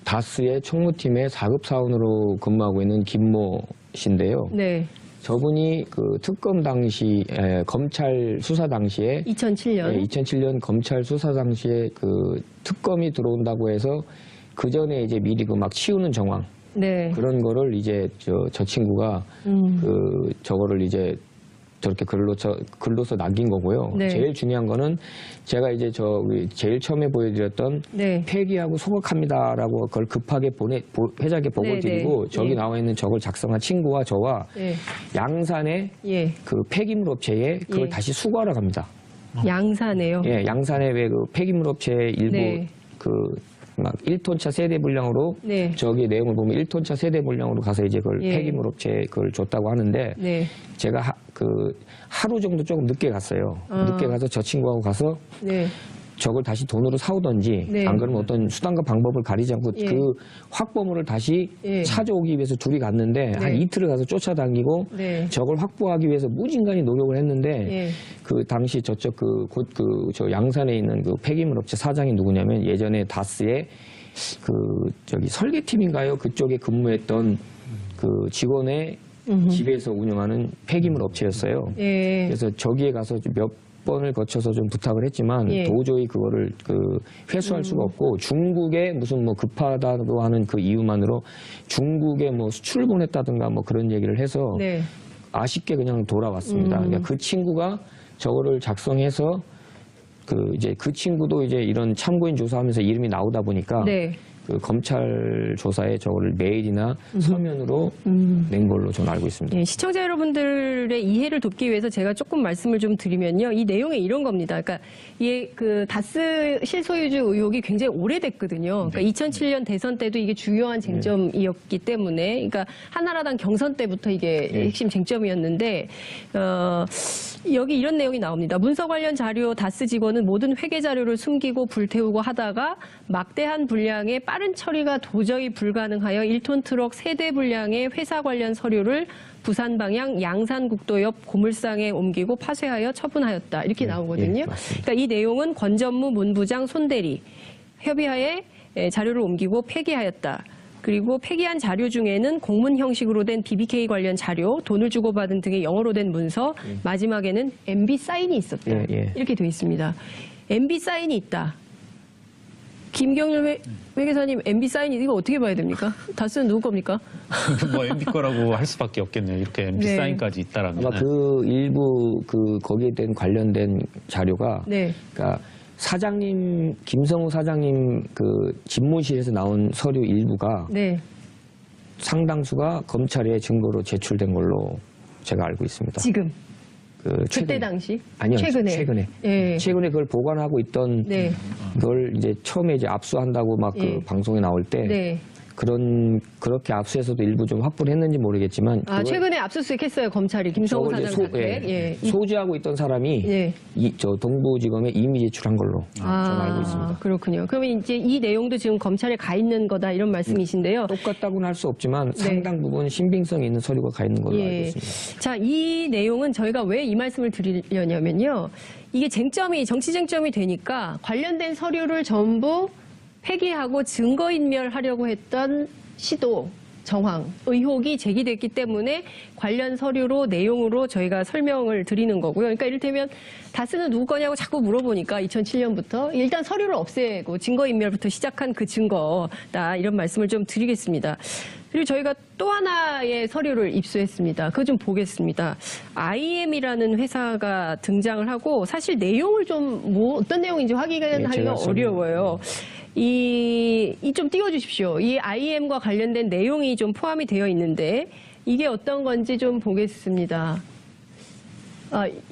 다스의 총무팀의 4급 사원으로 근무하고 있는 김모 씨인데요. 네. 저분이 그 특검 당시 검찰 수사 당시에 2007년. 2007년 검찰 수사 당시에 그 특검이 들어온다고 해서 그 전에 이제 미리 그 막 치우는 정황 네. 그런 거를 이제 저 친구가 그 저거를 이제 저렇게 글로서 남긴 거고요. 네. 제일 중요한 거는 제가 이제 제일 처음에 보여드렸던 네. 폐기하고 소각합니다라고 그걸 급하게 회장에게 보고 네, 드리고 네. 저기 예. 나와 있는 저걸 작성한 친구와 저와 예. 양산의 예. 그 폐기물 업체에 그걸 예. 다시 수거하러 갑니다. 양사네요. 예, 양산의 왜 그 폐기물 업체 일부 네. 그 막 1톤차 세대 분량으로 네. 저기 내용을 보면 1톤차 세대 분량으로 가서 이제 그걸 예. 폐기물 업체에 그걸 줬다고 하는데 네. 제가 하루 정도 조금 늦게 갔어요. 아. 늦게 가서 저 친구하고 가서 네. 저걸 다시 돈으로 사오던지 네. 안 그러면 어떤 수단과 방법을 가리지 않고 예. 그 확보물을 다시 예. 찾아오기 위해서 둘이 갔는데 한 이틀을 가서 쫓아다니고 네. 저걸 확보하기 위해서 무진간히 노력을 했는데 예. 그 당시 저쪽 저 양산에 있는 그 폐기물 업체 사장이 누구냐면 예전에 다스의 저기 설계팀인가요? 그쪽에 근무했던 그 직원의 집에서 운영하는 폐기물 업체였어요. 예. 그래서 저기에 가서 몇 번을 거쳐서 좀 부탁을 했지만 예. 도저히 그거를 회수할 수가 없고 중국에 무슨 뭐 급하다고 하는 그 이유만으로 중국에 뭐 수출을 보냈다든가 뭐 그런 얘기를 해서 네. 아쉽게 그냥 돌아왔습니다. 그러니까 그 친구가 저거를 작성해서 이제 그 친구도 이제 이런 참고인 조사하면서 이름이 나오다 보니까 네. 그 검찰 조사에 저거를 메일이나 서면으로 낸 걸로 저는 알고 있습니다. 예, 시청자 여러분들의 이해를 돕기 위해서 제가 조금 말씀을 좀 드리면요. 이 내용이 이런 겁니다. 그러니까 이게 그 다스 실소유주 의혹이 굉장히 오래됐거든요. 그러니까 2007년 대선 때도 이게 주요한 쟁점이었기 때문에, 그러니까 한나라당 경선 때부터 이게 핵심 쟁점이었는데, 여기 이런 내용이 나옵니다. 문서 관련 자료 다스 직원은 모든 회계 자료를 숨기고 불태우고 하다가 막대한 분량의 빠른 처리가 도저히 불가능하여 1톤 트럭 3대 분량의 회사 관련 서류를 부산 방향 양산국도 옆 고물상에 옮기고 파쇄하여 처분하였다. 이렇게 나오거든요. 그러니까 이 내용은 권전무 문부장 손대리 협의하에 자료를 옮기고 폐기하였다. 그리고 폐기한 자료 중에는 공문 형식으로 된 BBK 관련 자료, 돈을 주고받은 등의 영어로 된 문서, 마지막에는 MB 사인이 있었다. 이렇게 되어 있습니다. MB 사인이 있다. 김경률 회계사님, MB 사인이 이거 어떻게 봐야 됩니까? 다스는 누구 겁니까? 뭐 MB 거라고 할 수밖에 없겠네요. 이렇게 MB 네. 사인까지 있다라면. 아마 그 일부 거기에 대한 관련된 자료가 네. 그러니까 사장님 김성우 사장님 그 집무실에서 나온 서류 일부가 네. 상당수가 검찰에 증거로 제출된 걸로 제가 알고 있습니다. 지금. 그 그때 당시? 아니요, 최근에. 예. 최근에 그걸 보관하고 있던 네. 그걸 이제 처음에 이제 압수한다고 막 그 예. 방송에 나올 때 네. 그렇게 압수해서도 일부 좀 확보를 했는지 모르겠지만 아, 최근에 압수수색 했어요, 검찰이. 김성우 저걸 이제 사장宅. 소지하고 있던 사람이 예. 저 동부지검에 이미 제출한 걸로 좀 알고 있습니다. 그렇군요. 그러면 이제 이 내용도 지금 검찰에 가 있는 거다 이런 말씀이신데요. 똑같다고는 할 수 없지만 네. 상당 부분 신빙성이 있는 서류가 가 있는 걸로 알고 예. 있습니다. 자, 이 내용은 저희가 왜 이 말씀을 드리려냐면요. 이게 정치 쟁점이 되니까 관련된 서류를 전부 폐기하고 증거인멸하려고 했던 시도, 정황, 의혹이 제기됐기 때문에 관련 서류로 내용으로 저희가 설명을 드리는 거고요. 그러니까 이를테면 다스는 누구 거냐고 자꾸 물어보니까 2007년부터 일단 서류를 없애고 증거인멸부터 시작한 그 증거다 이런 말씀을 좀 드리겠습니다. 그리고 저희가 또 하나의 서류를 입수했습니다. 그거 좀 보겠습니다. IM이라는 회사가 등장을 하고 사실 내용을 좀 어떤 내용인지 확인하기가 제가 어려워요. 이 좀 띄워주십시오. 이 IM과 관련된 내용이 좀 포함이 되어 있는데 이게 어떤 건지 좀 보겠습니다.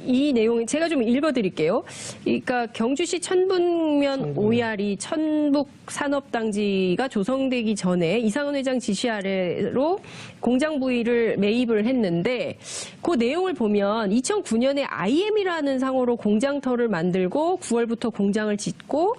이 내용 제가 좀 읽어드릴게요. 그러니까 경주시 천북면 오야리 천북산업단지가 조성되기 전에 이상은 회장 지시 아래로 공장 부위를 매입을 했는데 그 내용을 보면 2009년에 IM이라는 상호로 공장터를 만들고 9월부터 공장을 짓고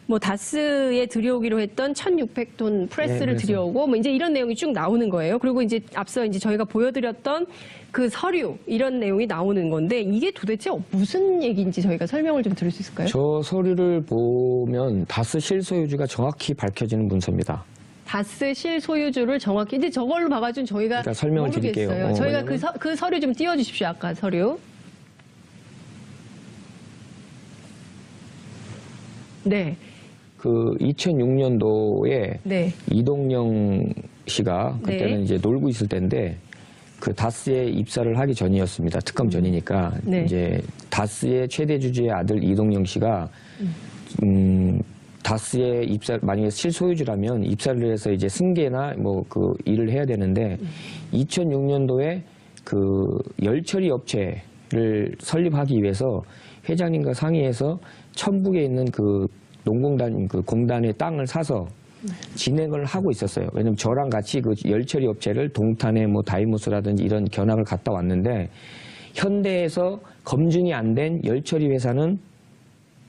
뭐 다스에 들여오기로 했던 1,600톤 프레스를 들여오고 뭐 이제 이런 내용이 쭉 나오는 거예요. 그리고 이제 앞서 이제 저희가 보여드렸던 그 서류 이런 내용이 나오는 건데 이게 도대체 무슨 얘기인지 저희가 설명을 좀 들을 수 있을까요? 저 서류를 보면 다스 실소유주가 정확히 밝혀지는 문서입니다. 다스 실소유주를 정확히 이제 저걸로 봐가지고 저희가 일단 설명을 모르겠어요. 드릴게요. 저희가 왜냐면 그 서류 좀 띄워주십시오. 아까 서류. 네. 그 2006년도에 네. 이동영 씨가 그때는 네. 이제 놀고 있을 때인데 그 다스에 입사를 하기 전이었습니다. 특검 전이니까 네. 이제 다스의 최대 주주의 아들 이동영 씨가 다스에 만약에 실소유주라면 입사를 해서 이제 승계나 뭐 그 일을 해야 되는데 2006년도에 그 열처리 업체를 설립하기 위해서 회장님과 상의해서 천북에 있는 그 농공단 그 공단의 땅을 사서 진행을 하고 있었어요. 왜냐면 저랑 같이 그 열처리 업체를 동탄에 뭐 다이모스라든지 이런 견학을 갔다 왔는데 현대에서 검증이 안 된 열처리 회사는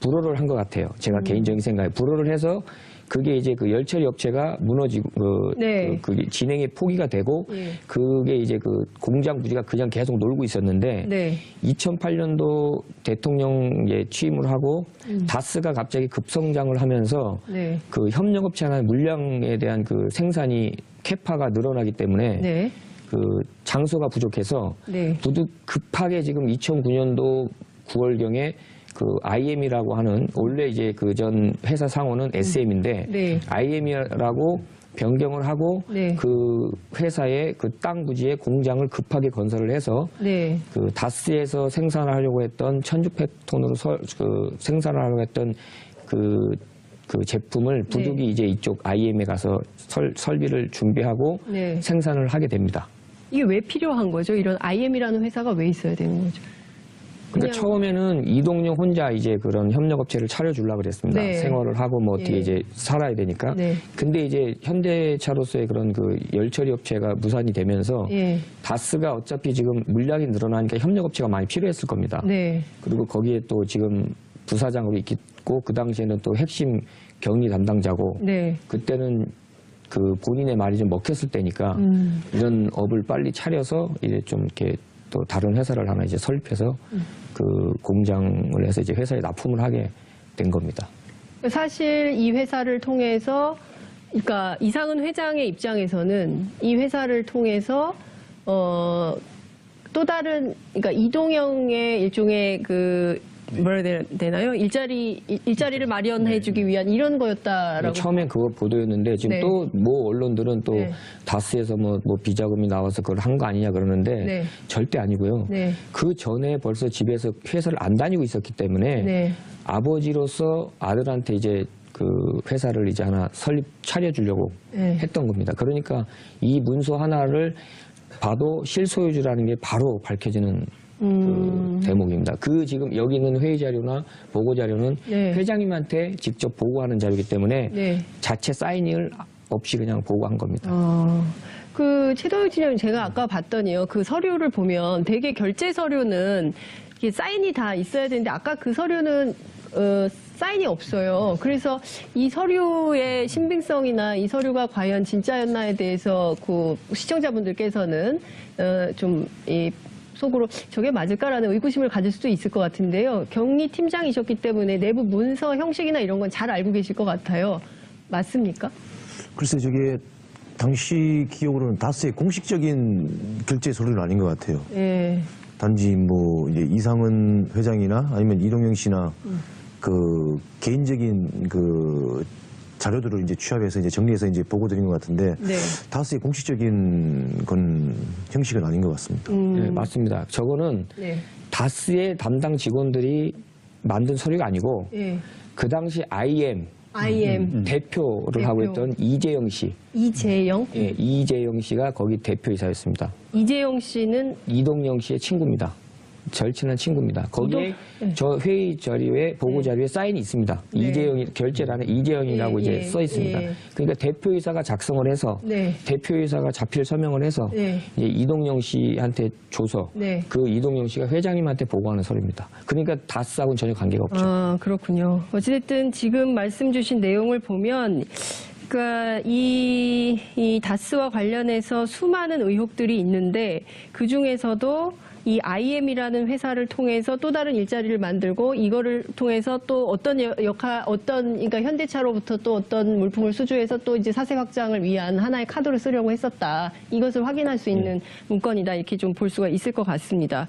불허를 한 것 같아요. 제가 개인적인 생각에 불허를 해서 그게 이제 그 열처리 업체가 무너지고 네. 그게 진행의 포기가 되고 예. 그게 이제 그 공장 부지가 그냥 계속 놀고 있었는데 네. 2008년도 대통령에 취임을 하고 다스가 갑자기 급성장을 하면서 네. 그 협력업체 하나 물량에 대한 그 생산이 캐파가 늘어나기 때문에 네. 그 장소가 부족해서 네. 부득 급하게 지금 2009년도 9월경에 그 IM이라고 하는 원래 이제 그 전 회사 상호는 SM인데 네. IM이라고 변경을 하고 네. 그 회사의 그 땅 부지에 공장을 급하게 건설을 해서 네. 그 다스에서 생산하려고 했던 1,600톤으로 생산을 하려고 했던 그 제품을 부득이 이제 이쪽 IM에 가서 설비를 준비하고 네. 생산을 하게 됩니다. 이게 왜 필요한 거죠? 이런 IM이라는 회사가 왜 있어야 되는 거죠? 그러니까 처음에는 이동용 혼자 이제 그런 협력업체를 차려주려고 그랬습니다. 네. 생활을 하고 뭐 어떻게 예. 이제 살아야 되니까. 네. 근데 이제 현대차로서의 그런 그 열처리 업체가 무산이 되면서 예. 다스가 어차피 지금 물량이 늘어나니까 협력업체가 많이 필요했을 겁니다. 네. 그리고 거기에 또 지금 부사장으로 있고 그 당시에는 또 핵심 경리 담당자고 네. 그때는 그 본인의 말이 좀 먹혔을 때니까 이런 업을 빨리 차려서 이제 좀 이렇게 또 다른 회사를 하나 이제 설립해서 그 공장을 해서 이제 회사에 납품을 하게 된 겁니다. 사실 이 회사를 통해서, 그러니까 이상은 회장의 입장에서는 이 회사를 통해서 또 다른, 그러니까 이동형의 일종의 그 뭐라 해야 되나요? 일자리를 마련해주기 위한 이런 거였다라고. 처음엔 그거 보도였는데 지금 네. 또 뭐 언론들은 또 네. 다스에서 뭐 비자금이 나와서 그걸 한 거 아니냐 그러는데 네. 절대 아니고요. 네. 그 전에 벌써 집에서 회사를 안 다니고 있었기 때문에 네. 아버지로서 아들한테 이제 그 회사를 이제 하나 차려주려고 네. 했던 겁니다. 그러니까 이 문서 하나를 봐도 실소유주라는 게 바로 밝혀지는 그 대목입니다. 그 지금 여기 있는 회의 자료나 보고 자료는 네. 회장님한테 직접 보고하는 자료이기 때문에 네. 자체 사인을 없이 그냥 보고한 겁니다. 그 최동욱 팀장님 제가 아까 봤더니요. 그 서류를 보면 되게 결제 서류는 이게 사인이 다 있어야 되는데 아까 그 서류는 사인이 없어요. 그래서 이 서류의 신빙성이나 이 서류가 과연 진짜였나에 대해서 그 시청자분들께서는 좀 속으로 저게 맞을까라는 의구심을 가질 수도 있을 것 같은데요. 경리 팀장이셨기 때문에 내부 문서 형식이나 이런 건 잘 알고 계실 것 같아요. 맞습니까? 글쎄 저게 당시 기억으로는 다스의 공식적인 결제 서류는 아닌 것 같아요. 예. 단지 뭐 이제 이상은 회장이나 아니면 이동영 씨나 그 개인적인 그 자료들을 이제 취합해서 이제 정리해서 이제 보고 드린 것 같은데 네. 다스의 공식적인 건 형식은 아닌 것 같습니다. 네, 맞습니다. 저거는 네. 다스의 담당 직원들이 만든 서류가 아니고 예. 그 당시 IM 대표를 하고 대표. 있던 이재영 씨, 이재영? 이재영 씨가 거기 대표이사였습니다. 이재영 씨는 이동영 씨의 친구입니다. 절친한 친구입니다. 거기에 네. 저 회의 자료에 보고 자료에 사인이 있습니다. 네. 이재영이 결제란에 이재영이라고 예, 이제 예, 써 있습니다. 예. 그러니까 대표이사가 작성을 해서 네. 대표이사가 자필 서명을 해서 네. 이제 이동영 씨한테 줘서 네. 그 이동영 씨가 회장님한테 보고하는 서류입니다. 그러니까 다스하고는 전혀 관계가 없죠. 아, 그렇군요. 어찌됐든 지금 말씀 주신 내용을 보면 그러니까 이 다스와 관련해서 수많은 의혹들이 있는데 그 중에서도 이 IM이라는 회사를 통해서 또 다른 일자리를 만들고 이거를 통해서 또 어떤 그러니까 현대차로부터 또 어떤 물품을 수주해서 또 이제 사세 확장을 위한 하나의 카드를 쓰려고 했었다. 이것을 확인할 수 있는 문건이다. 이렇게 좀 볼 수가 있을 것 같습니다.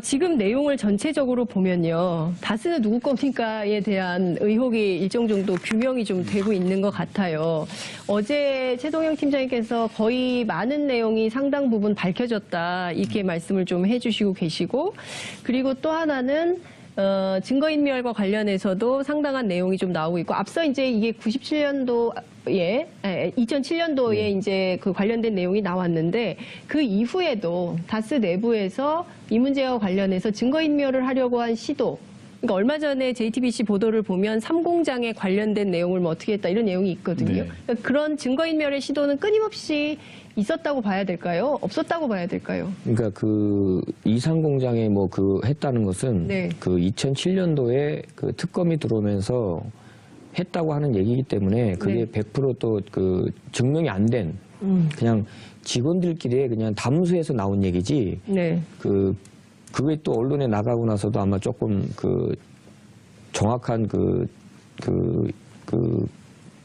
지금 내용을 전체적으로 보면요. 다스는 누구 겁니까에 대한 의혹이 일정 정도 규명이 좀 되고 있는 것 같아요. 어제 최동영 팀장님께서 거의 많은 내용이 상당 부분 밝혀졌다. 이렇게 말씀을 좀 해주시고 계시고, 그리고 또 하나는 증거인멸과 관련해서도 상당한 내용이 좀 나오고 있고, 앞서 이제 이게 2007년도에 이제 그 관련된 내용이 나왔는데, 그 이후에도 다스 내부에서 이 문제와 관련해서 증거인멸을 하려고 한 시도, 그러니까 얼마 전에 JTBC 보도를 보면 3공장에 관련된 내용을 뭐 어떻게 했다 이런 내용이 있거든요. 네. 그러니까 그런 증거인멸의 시도는 끊임없이 있었다고 봐야 될까요? 없었다고 봐야 될까요? 그러니까 그 이상 공장에 뭐 그 했다는 것은 네. 그 2007년도에 그 특검이 들어오면서 했다고 하는 얘기이기 때문에 그게 네. 100%또 그 증명이 안 된 그냥 직원들끼리 그냥 담수해서 나온 얘기지. 네. 그게 또 언론에 나가고 나서도 아마 조금 그 정확한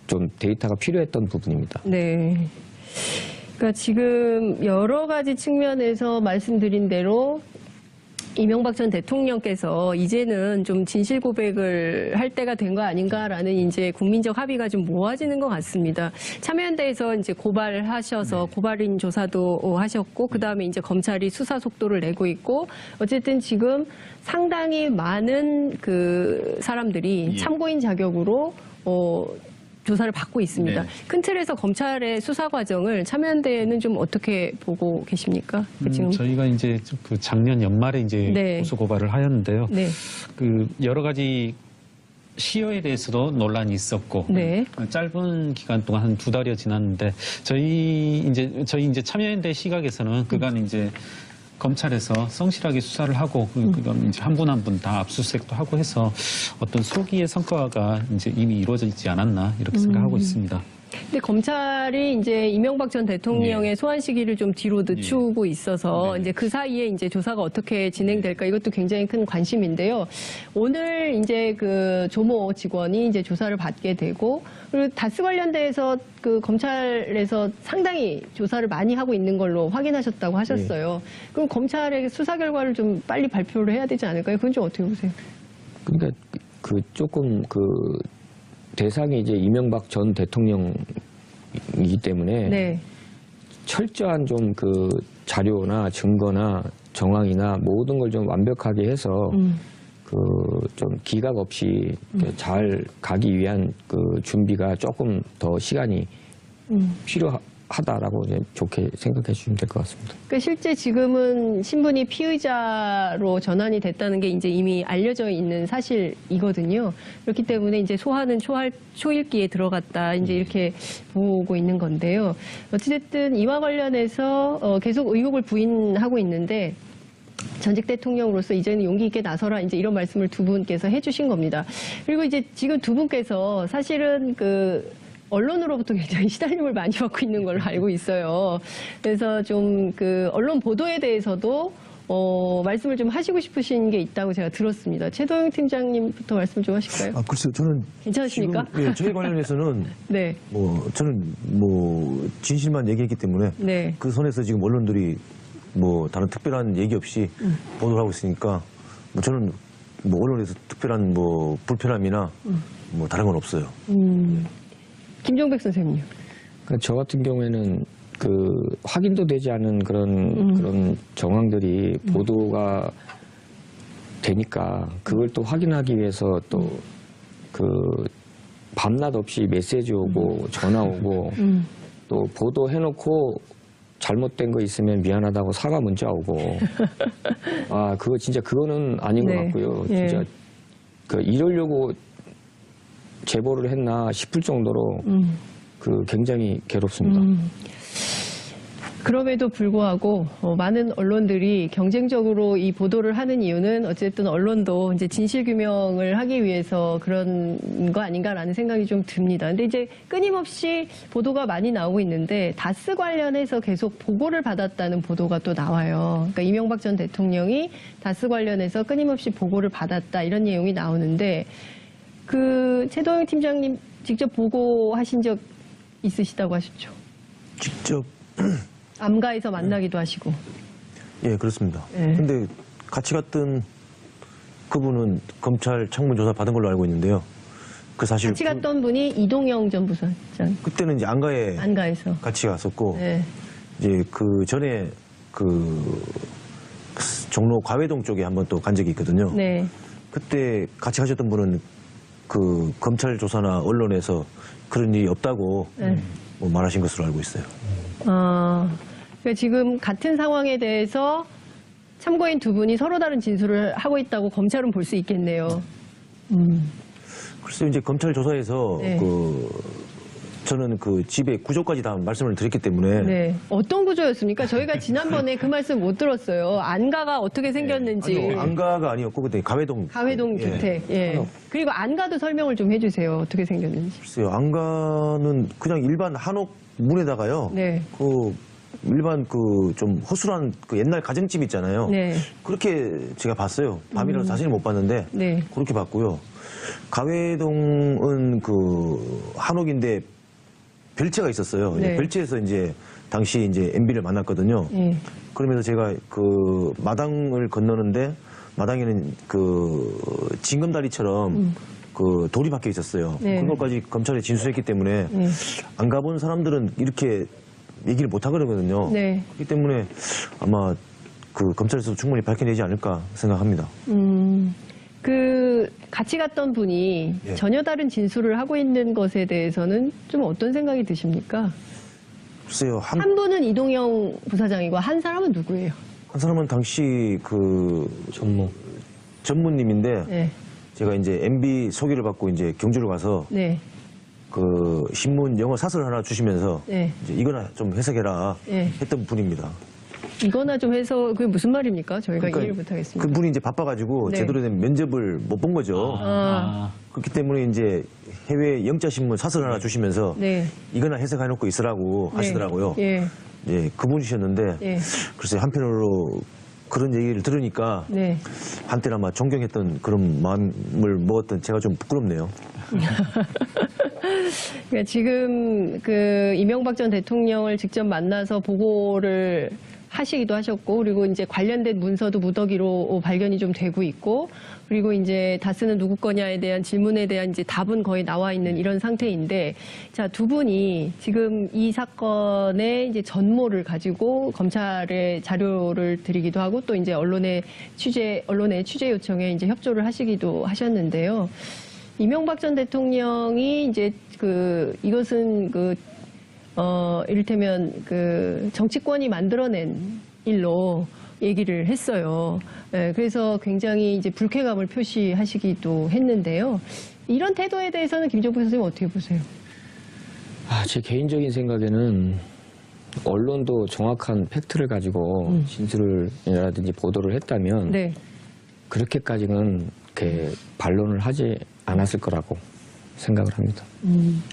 좀 데이터가 필요했던 부분입니다. 네. 그러니까 지금 여러 가지 측면에서 말씀드린 대로 이명박 전 대통령께서 이제는 좀 진실 고백을 할 때가 된 거 아닌가라는 이제 국민적 합의가 좀 모아지는 것 같습니다. 참여연대에서 이제 고발하셔서 고발인 조사도 하셨고, 그 다음에 이제 검찰이 수사 속도를 내고 있고, 어쨌든 지금 상당히 많은 그 사람들이 참고인 자격으로 조사를 받고 있습니다. 네. 큰 틀에서 검찰의 수사 과정을 참여연대는 좀 어떻게 보고 계십니까? 지금 저희가 이제 그 작년 연말에 이제 네. 고소 고발을 하였는데요. 네. 그 여러 가지 시효에 대해서도 논란이 있었고 네. 짧은 기간 동안 한 2달여 지났는데 저희 이제 참여연대 시각에서는 그간 이제 검찰에서 성실하게 수사를 하고 그다음 이제 한 분 한 분 다 압수수색도 하고 해서 어떤 소기의 성과가 이제 이미 이루어져 있지 않았나 이렇게 생각하고 있습니다. 근데 검찰이 이제 이명박 전 대통령의 소환 시기를 좀 뒤로 늦추고 있어서 이제 그 사이에 이제 조사가 어떻게 진행될까 이것도 굉장히 큰 관심인데요. 오늘 이제 그 조모 직원이 이제 조사를 받게 되고, 그리고 다스 관련돼서 그 검찰에서 상당히 조사를 많이 하고 있는 걸로 확인하셨다고 하셨어요. 그럼 검찰의 수사 결과를 좀 빨리 발표를 해야 되지 않을까요? 그건 좀 어떻게 보세요? 그러니까 그 조금 그 대상이 이제 이명박 전 대통령이기 때문에 네. 철저한 좀 그 자료나 증거나 정황이나 모든 걸 좀 완벽하게 해서 그 좀 기각 없이 잘 가기 위한 그 준비가 조금 더 시간이 필요하다라고 이제 좋게 생각해 주시면 될 것 같습니다. 그러니까 실제 지금은 신분이 피의자로 전환이 됐다는 게 이제 이미 알려져 있는 사실이거든요. 그렇기 때문에 이제 소환은 초읽기에 들어갔다 이제 이렇게 보고 있는 건데요. 어찌됐든 이와 관련해서 계속 의혹을 부인하고 있는데, 전직 대통령으로서 이제는 용기 있게 나서라 이제 이런 말씀을 두 분께서 해주신 겁니다. 그리고 이제 지금 두 분께서 사실은 그 언론으로부터 굉장히 시달림을 많이 받고 있는 걸로 알고 있어요. 그래서 좀 그 언론 보도에 대해서도 말씀을 좀 하시고 싶으신 게 있다고 제가 들었습니다. 최동영 팀장님부터 말씀 좀 하실까요? 글쎄요, 저는 괜찮으십니까? 지금, 저희 관련해서는 네, 저는 진실만 얘기했기 때문에 네. 그 선에서 지금 언론들이 다른 특별한 얘기 없이 보도를 하고 있으니까 저는 언론에서 특별한 불편함이나 다른 건 없어요. 김종백 선생님요. 그러니까 저 같은 경우에는 그 확인도 되지 않은 그런 정황들이 보도가 되니까 그걸 또 확인하기 위해서 또 그 밤낮 없이 메시지 오고 전화 오고 또 보도해놓고 잘못된 거 있으면 미안하다고 사과 문자 오고 그거 진짜 그거는 아닌 네. 것 같고요. 예. 진짜 그 이러려고 제보를 했나 싶을 정도로 그 굉장히 괴롭습니다. 그럼에도 불구하고 많은 언론들이 경쟁적으로 이 보도를 하는 이유는 어쨌든 언론도 이제 진실 규명을 하기 위해서 그런 거 아닌가라는 생각이 좀 듭니다. 근데 이제 끊임없이 보도가 많이 나오고 있는데 다스 관련해서 계속 보고를 받았다는 보도가 또 나와요. 그러니까 이명박 전 대통령이 다스 관련해서 끊임없이 보고를 받았다 이런 내용이 나오는데, 그 최동영 팀장님 직접 보고하신 적 있으시다고 하셨죠? 직접 암가에서 만나기도 하시고. 예, 그렇습니다. 예. 근데 같이 갔던 그분은 검찰 창문 조사 받은 걸로 알고 있는데요. 그 사실 같이 갔던 분이 이동영 전 부서장. 그때는 이제 안가에 안가에서. 같이 갔었고 네. 이제 그 전에 그 종로 과회동 쪽에 한번 또 간 적이 있거든요. 네. 그때 같이 가셨던 분은 그 검찰 조사나 언론에서 그런 일이 없다고 네. 말하신 것으로 알고 있어요. 그러니까 지금 같은 상황에 대해서 참고인 두 분이 서로 다른 진술을 하고 있다고 검찰은 볼 수 있겠네요. 글쎄요, 이제 검찰 조사에서 네. 저는 그 집의 구조까지 다 말씀을 드렸기 때문에 네. 어떤 구조였습니까? 저희가 지난번에 그 말씀 못 들었어요. 안가가 어떻게 생겼는지. 아니요, 안가가 아니었고 그때 가회동 가회동 예. 주택. 예. 그리고 안가도 설명을 좀 해주세요. 어떻게 생겼는지. 글쎄요, 안가는 그냥 일반 한옥 문에다가요. 네. 그 일반 그 좀 허술한 그 옛날 가정집 있잖아요. 네. 그렇게 제가 봤어요. 밤이라서 자세히 못 봤는데 네. 그렇게 봤고요. 가회동은 그 한옥인데 별채가 있었어요. 네. 별채에서 이제 당시 이제 MB를 만났거든요. 예. 그러면서 제가 그 마당을 건너는데 마당에는 그 징검다리처럼 그 돌이 박혀 있었어요. 네. 그것까지 검찰에 진술했기 때문에 안 가본 사람들은 이렇게 얘기를 못 하거든요. 네. 그렇기 때문에 아마 그 검찰에서 충분히 밝혀내지 않을까 생각합니다. 그 같이 갔던 분이 예. 전혀 다른 진술을 하고 있는 것에 대해서는 좀 어떤 생각이 드십니까? 글쎄요, 한 분은 이동영 부사장이고 한 사람은 누구예요? 한 사람은 당시 그 전무님인데 네. 제가 이제 MB 소개를 받고 이제 경주를 가서 네. 그 신문 영어 사설 하나 주시면서 네. 이제 이거나 좀 해석해라 네. 했던 분입니다. 이거나 좀 해서 그게 무슨 말입니까? 저희가 이해를 못하겠습니다. 그분이 이제 바빠가지고 네. 제대로 된 면접을 못 본 거죠. 아. 그렇기 때문에 이제 해외 영자 신문 사설 하나 주시면서 네. 이거나 해석해놓고 있으라고 하시더라고요. 예. 예, 그분이셨는데 예. 글쎄 한편으로 그런 얘기를 들으니까 네. 한때는 아마 존경했던 그런 마음을 먹었던 제가 좀 부끄럽네요. 그러니까 지금 그 이명박 전 대통령을 직접 만나서 보고를 하시기도 하셨고, 그리고 이제 관련된 문서도 무더기로 발견이 좀 되고 있고, 그리고 이제 다스는 누구 거냐에 대한 질문에 대한 이제 답은 거의 나와 있는 이런 상태인데, 자, 두 분이 지금 이 사건의 이제 전모를 가지고 검찰에 자료를 드리기도 하고, 또 이제 언론의 취재 요청에 이제 협조를 하시기도 하셨는데요. 이명박 전 대통령이 이제 이것은 이를테면 정치권이 만들어낸 일로 얘기를 했어요. 예, 그래서 굉장히 이제 불쾌감을 표시하시기도 했는데요. 이런 태도에 대해서는 김종필 선생님 어떻게 보세요? 제 개인적인 생각에는 언론도 정확한 팩트를 가지고 진술이라든지 보도를 했다면 네. 그렇게까지는 이렇게 반론을 하지 않았을 거라고 생각을 합니다.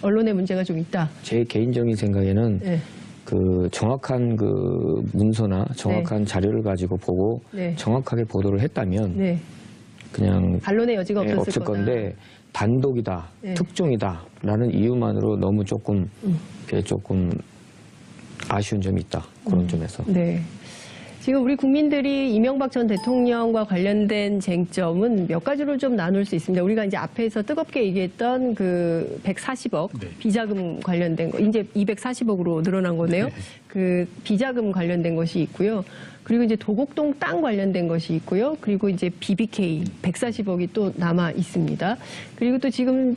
언론의 문제가 좀 있다. 제 개인적인 생각에는 네. 그 정확한 그 문서나 정확한 자료를 가지고 보고 네. 정확하게 보도를 했다면 네. 그냥 반론의 여지가 없었을 거다. 건데 단독이다, 네. 특종이다라는 이유만으로 너무 조금 아쉬운 점이 있다. 그런 점에서. 네. 지금 우리 국민들이 이명박 전 대통령과 관련된 쟁점은 몇 가지로 좀 나눌 수 있습니다. 우리가 이제 앞에서 뜨겁게 얘기했던 그 140억 네. 비자금 관련된 거, 이제 240억으로 늘어난 거네요. 그 비자금 관련된 것이 있고요. 그리고 이제 도곡동 땅 관련된 것이 있고요. 그리고 이제 BBK 140억이 또 남아 있습니다. 그리고 또 지금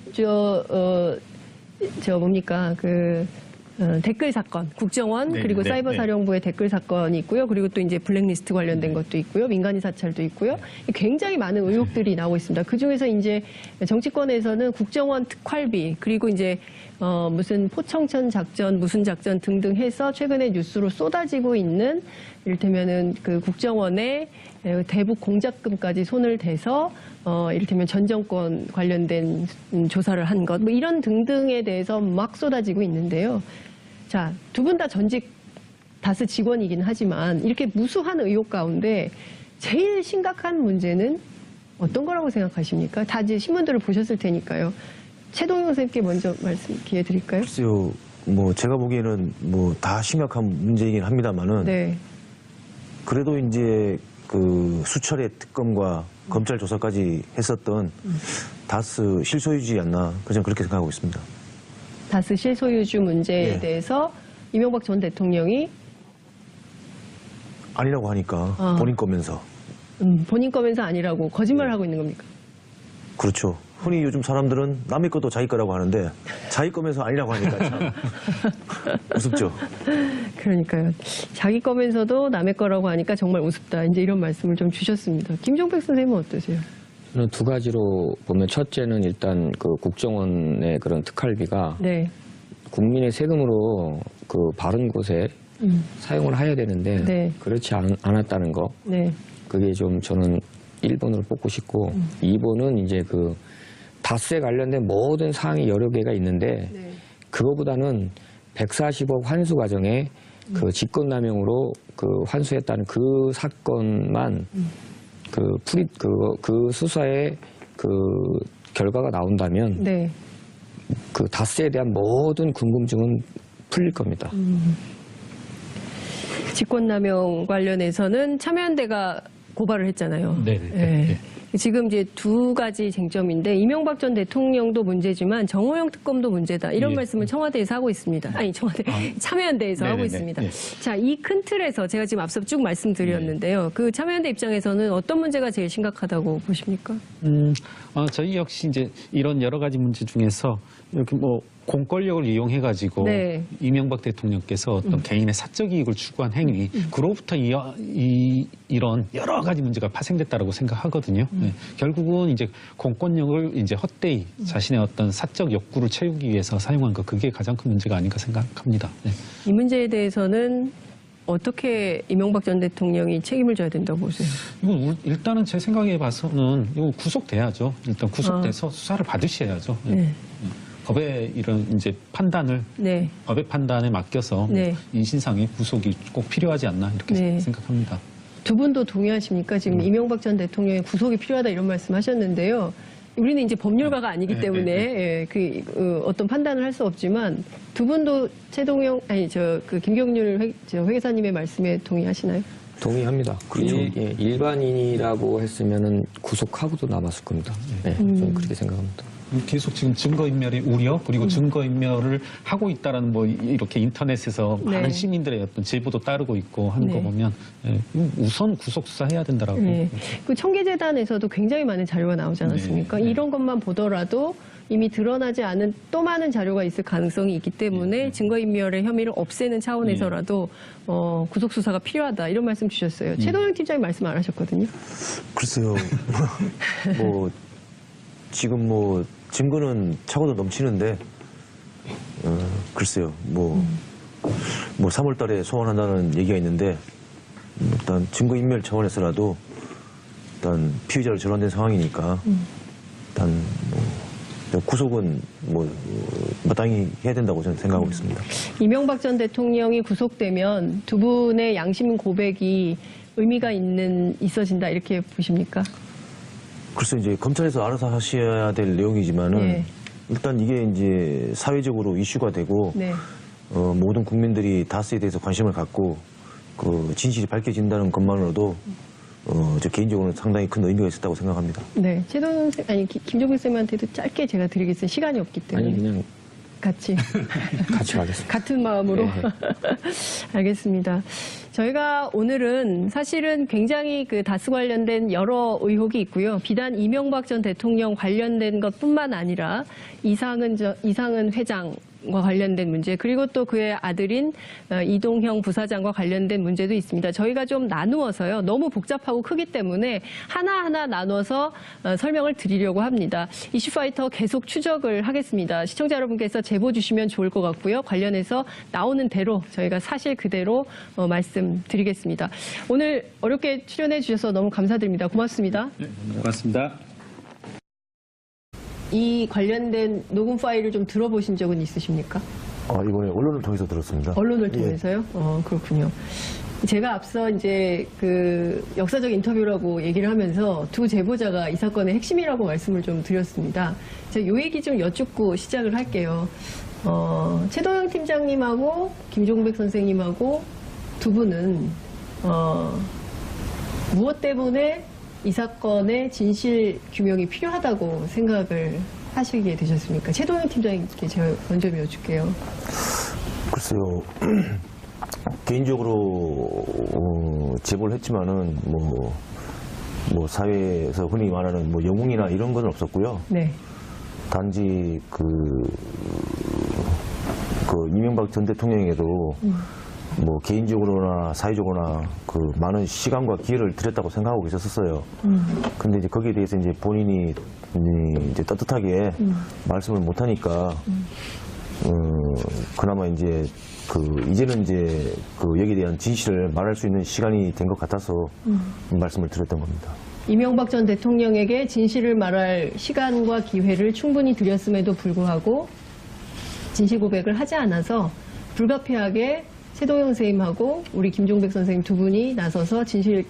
댓글 사건, 국정원 네, 그리고 네, 사이버 사령부의 댓글 사건이 있고요. 그리고 또 이제 블랙리스트 관련된 것도 있고요. 민간인 사찰도 있고요. 굉장히 많은 의혹들이 나오고 있습니다. 그 중에서 이제 정치권에서는 국정원 특활비 그리고 이제 무슨 포청천 작전, 무슨 작전 등등 해서 최근에 뉴스로 쏟아지고 있는 이를테면은 그 국정원의 대북 공작금까지 손을 대서 이를테면 전 정권 관련된 조사를 한 것, 뭐 이런 등등에 대해서 막 쏟아지고 있는데요. 자, 두 분 다 전직 다스 직원이긴 하지만 이렇게 무수한 의혹 가운데 제일 심각한 문제는 어떤 거라고 생각하십니까? 다 이제 신문들을 보셨을 테니까요. 최동영 선생님께 먼저 말씀 기회 드릴까요? 글쎄요, 뭐 제가 보기에는 뭐 다 심각한 문제이긴 합니다만은 네. 그래도 이제 그 수철의 특검과 검찰 조사까지 했었던 다스 실소유주지 않나 저는 그렇게 생각하고 있습니다. 다스 실소유주 문제에 네. 대해서 이명박 전 대통령이 아니라고 하니까 본인 거면서 본인 거면서 아니라고 거짓말을 하고 있는 겁니까? 그렇죠. 흔히 요즘 사람들은 남의 것도 자기 거라고 하는데 자기 거면서 아니라고 하니까 참 우습죠. 그러니까요. 자기 거면서도 남의 거라고 하니까 정말 우습다. 이제 이런 말씀을 좀 주셨습니다. 김종백 선생님은 어떠세요? 저는 두 가지로 보면 첫째는 일단 그 국정원의 그런 특활비가 네. 국민의 세금으로 그 바른 곳에 사용을 해야 되는데 네. 그렇지 않았다는 거. 네. 그게 좀 저는 1번으로 뽑고 싶고 2번은 이제 그 다스에 관련된 모든 사항이 여러 개가 있는데 네. 그거보다는 140억 환수 과정에 그 직권남용으로 그 환수했다는 그 사건만 그 수사의 그 결과가 나온다면 네. 그 다스에 대한 모든 궁금증은 풀릴 겁니다. 직권남용 관련해서는 참여연대가 고발을 했잖아요. 네네. 예. 네. 지금 이제 두 가지 쟁점인데 이명박 전 대통령도 문제지만 정호영 특검도 문제다. 이런 예. 말씀을 청와대에서 하고 있습니다. 아니 청와대 참여연대에서 하고 네네네. 있습니다. 예. 자, 이 큰 틀에서 제가 지금 앞서 쭉 말씀드렸는데요. 그 참여연대 입장에서는 어떤 문제가 제일 심각하다고 보십니까? 저희 역시 이제 이런 여러 가지 문제 중에서 이렇게 뭐 공권력을 이용해가지고 네. 이명박 대통령께서 어떤 개인의 사적 이익을 추구한 행위, 그로부터 이런 여러 가지 문제가 파생됐다라고 생각하거든요. 네. 결국은 이제 공권력을 이제 헛되이 자신의 어떤 사적 욕구를 채우기 위해서 사용한 것, 그게 가장 큰 문제가 아닌가 생각합니다. 네. 이 문제에 대해서는 어떻게 이명박 전 대통령이 책임을 져야 된다고 보세요? 이건 일단은 제 생각에 봐서는 이거 구속돼야죠. 일단 구속돼서 수사를 받으셔야죠. 네. 네. 법의 이런 이제 판단을 네. 법의 판단에 맡겨서 네. 인신상의 구속이 꼭 필요하지 않나 이렇게 네. 생각합니다. 두 분도 동의하십니까? 지금 이명박 전 대통령의 구속이 필요하다 이런 말씀하셨는데요. 우리는 이제 법률가가 아니기 때문에 예, 어떤 판단을 할 수 없지만 두 분도 최동영 그 김경률 회계사님의 말씀에 동의하시나요? 동의합니다. 그리고 일반인이라고 했으면은 구속하고도 남았을 겁니다. 네, 저는 그렇게 생각합니다. 계속 지금 증거인멸의 우려 그리고 증거인멸을 하고 있다라는 뭐 이렇게 인터넷에서 네. 많은 시민들의 어떤 제보도 따르고 있고 하는 네. 거 보면 우선 구속 수사해야 된다라고. 네. 그 청계재단에서도 굉장히 많은 자료가 나오지 않았습니까? 네. 이런 것만 보더라도 이미 드러나지 않은 또 많은 자료가 있을 가능성이 있기 때문에 증거인멸의 혐의를 없애는 차원에서라도 구속 수사가 필요하다 이런 말씀 주셨어요. 최동영 팀장님 말씀 안 하셨거든요. 글쎄요. 뭐 지금 뭐 증거는 차고도 넘치는데 글쎄요. 뭐 3월 달에 소환한다는 얘기가 있는데 일단 증거인멸 차원에서라도 일단 피의자로 전환된 상황이니까 일단 뭐 구속은 뭐 마땅히 해야 된다고 저는 생각하고 있습니다. 이명박 전 대통령이 구속되면 두 분의 양심 고백이 의미가 있어진다 이렇게 보십니까? 글쎄 이제 검찰에서 알아서 하셔야 될 내용이지만은 네. 일단 이게 이제 사회적으로 이슈가 되고 네. 모든 국민들이 다스에 대해서 관심을 갖고 그 진실이 밝혀진다는 것만으로도 저 개인적으로는 상당히 큰 의미가 있었다고 생각합니다. 네. 최동영 김종국 쌤한테도 짧게 제가 드리겠습니다. 시간이 없기 때문에. 아니 그냥 같이 가겠습니다. 같은 마음으로 네. 알겠습니다. 저희가 오늘은 사실은 굉장히 그 다스 관련된 여러 의혹이 있고요. 비단 이명박 전 대통령 관련된 것뿐만 아니라 이상은 회장과 관련된 문제 그리고 또 그의 아들인 이동형 부사장과 관련된 문제도 있습니다. 저희가 좀 나누어서요. 너무 복잡하고 크기 때문에 하나하나 나눠서 설명을 드리려고 합니다. 이슈파이터 계속 추적을 하겠습니다. 시청자 여러분께서 제보 주시면 좋을 것 같고요. 관련해서 나오는 대로 저희가 사실 그대로 말씀드리겠습니다. 오늘 어렵게 출연해 주셔서 너무 감사드립니다. 고맙습니다. 네, 고맙습니다. 이 관련된 녹음 파일을 좀 들어보신 적은 있으십니까? 이번에 언론을 통해서 들었습니다. 언론을 예. 통해서요? 그렇군요. 제가 앞서 이제 그 역사적 인터뷰라고 얘기를 하면서 두 제보자가 이 사건의 핵심이라고 말씀을 좀 드렸습니다. 제가 요 얘기 좀 여쭙고 시작을 할게요. 최동영 팀장님하고 김종백 선생님하고 두 분은 무엇 때문에 이 사건의 진실 규명이 필요하다고 생각을 하시게 되셨습니까? 최동영 팀장님께 제가 먼저 여쭐게요. 글쎄요. 개인적으로 제보를 했지만은 뭐 사회에서 흔히 말하는 뭐 영웅이나 이런 건 없었고요. 네. 단지 그 이명박 전 대통령에게도 뭐 개인적으로나 사회적으로나 그 많은 시간과 기회를 들였다고 생각하고 계셨었어요. 근데 이제 거기에 대해서 이제 본인이 이제 떳떳하게 말씀을 못 하니까 그나마 이제 이제는 이제 여기에 대한 진실을 말할 수 있는 시간이 된 것 같아서 말씀을 드렸던 겁니다. 이명박 전 대통령에게 진실을 말할 시간과 기회를 충분히 드렸음에도 불구하고 진실 고백을 하지 않아서 불가피하게 최동영 선생님하고 우리 김종백 선생님 두 분이 나서서 진실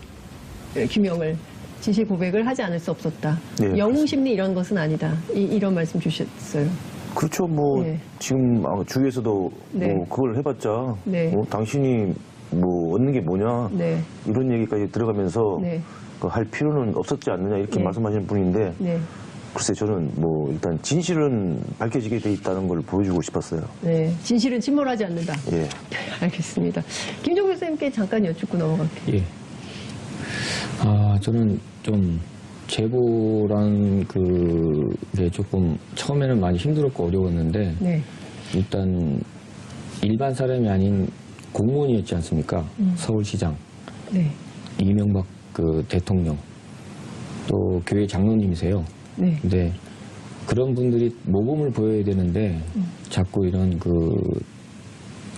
규명을, 진실 고백을 하지 않을 수 없었다. 네, 영웅 심리 이런 것은 아니다. 이런 말씀 주셨어요. 그렇죠. 뭐 네. 지금 주위에서도 네. 뭐 그걸 해봤자 네. 당신이 뭐 얻는 게 뭐냐 네. 이런 얘기까지 들어가면서 네. 그 할 필요는 없었지 않느냐 이렇게 네. 말씀하시는 분인데 네. 글쎄 저는 뭐 일단 진실은 밝혀지게 돼 있다는 걸 보여주고 싶었어요. 네. 진실은 침몰하지 않는다. 예. 알겠습니다. 김종규 선생님께 잠깐 여쭙고 넘어갈게요. 예. 저는 좀 제보란 그게 조금 처음에는 많이 힘들었고 어려웠는데 네. 일단 일반 사람이 아닌 공무원이었지 않습니까? 서울시장, 네. 이명박 그 대통령, 또 교회 장로님이세요. 네. 근데 그런 분들이 모범을 보여야 되는데 자꾸 이런 그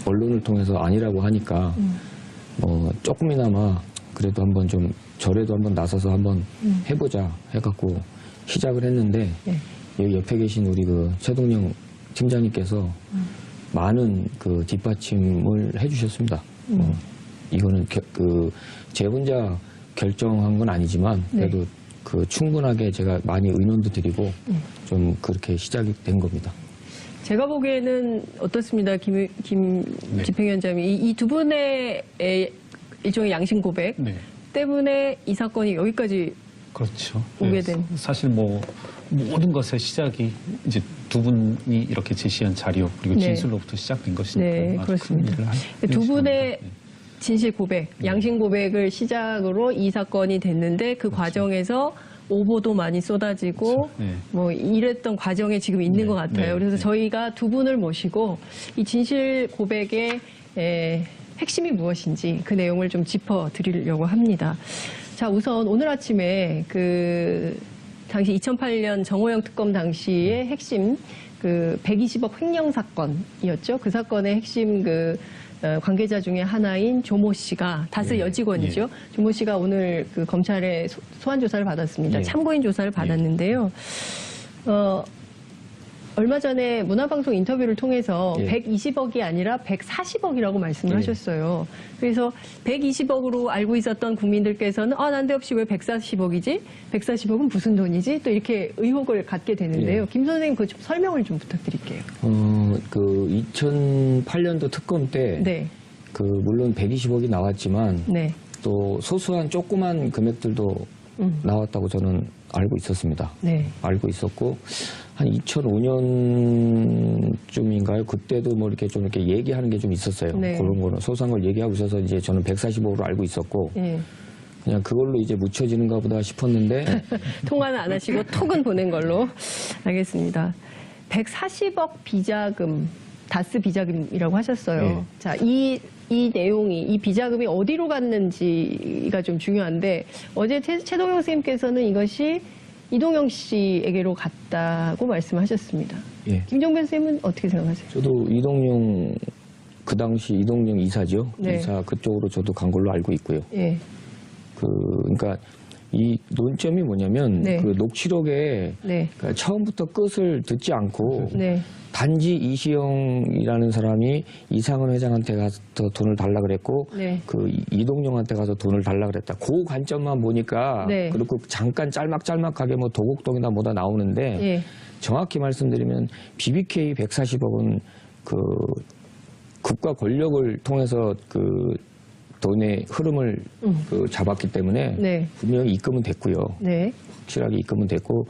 언론을 통해서 아니라고 하니까 뭐 조금이나마 그래도 한번 좀 저래도 한번 나서서 한번 해보자 해갖고 시작을 했는데 네. 여기 옆에 계신 우리 그 최동영 팀장님께서 많은 그 뒷받침을 해주셨습니다. 이거는 제 혼자 결정한 건 아니지만 그래도 그 충분하게 제가 많이 의논도 드리고 좀 그렇게 시작이 된 겁니다. 제가 보기에는 어떻습니다, 김 네. 집행위원장님. 이 두 분의 일종의 양심 고백 네. 때문에 이 사건이 여기까지 그렇죠. 오게 된. 사실 뭐 모든 것의 시작이 이제 두 분이 이렇게 제시한 자료 그리고 네. 진술로부터 시작된 것이니까 네, 아주 그렇습니다. 큰 일을 두 해주신 분의 겁니다. 네. 진실 고백, 양심 고백을 시작으로 이 사건이 됐는데 그 과정에서 오보도 많이 쏟아지고 그렇죠. 네. 뭐 이랬던 과정에 지금 있는 네, 것 같아요. 네, 그래서 네. 저희가 두 분을 모시고 이 진실 고백의 핵심이 무엇인지 그 내용을 좀 짚어드리려고 합니다. 자, 우선 오늘 아침에 그 당시 2008년 정호영 특검 당시의 핵심 그 120억 횡령 사건이었죠. 그 사건의 핵심 관계자 중에 하나인 조모 씨가 다스 예, 여직원이죠. 조모 씨가 오늘 그 검찰에 소환 조사를 받았습니다. 예. 참고인 조사를 받았는데요. 얼마 전에 문화방송 인터뷰를 통해서 예. 120억이 아니라 140억이라고 말씀을 예. 하셨어요. 그래서 120억으로 알고 있었던 국민들께서는 난데없이 왜 140억이지? 140억은 무슨 돈이지? 또 이렇게 의혹을 갖게 되는데요. 예. 김 선생님 그 좀 설명을 좀 부탁드릴게요. 그 2008년도 특검 때 네, 물론 120억이 나왔지만 네, 또 소소한 조그만 금액들도 나왔다고 저는 알고 있었습니다. 네, 알고 있었고 한 2005년쯤인가요? 그때도 뭐 이렇게 좀 이렇게 얘기하는 게 좀 있었어요. 네. 그런 거는 소소한 걸 얘기하고 있어서 이제 저는 140억으로 알고 있었고 예. 그냥 그걸로 이제 묻혀지는가 보다 싶었는데 통화는 안 하시고 톡은 보낸 걸로 알겠습니다. 140억 비자금, 다스 비자금이라고 하셨어요. 네. 자, 이 내용이, 이 비자금이 어디로 갔는지가 좀 중요한데 어제 최동영 선생님께서는 이것이 이동영 씨에게로 갔다고 말씀하셨습니다. 예. 김종변 선생님은 어떻게 생각하세요? 저도 이동용 그 당시 이동용 이사죠. 네. 이사 그쪽으로 저도 간 걸로 알고 있고요. 예, 그러니까 이 논점이 뭐냐면 네. 그 녹취록에 네, 그러니까 처음부터 끝을 듣지 않고 네, 단지 이시영이라는 사람이 이상은 회장한테 가서 돈을 달라 그랬고 네. 그 이동용한테 가서 돈을 달라 그랬다. 그 관점만 보니까 네. 그리고 잠깐 짤막짤막하게 뭐 도곡동이다 뭐다 나오는데 예, 정확히 말씀드리면 BBK 140억은 그 국가 권력을 통해서 그 돈의 흐름을 잡았기 때문에 네. 분명히 입금은 됐고요. 네. 확실하게 입금은 됐고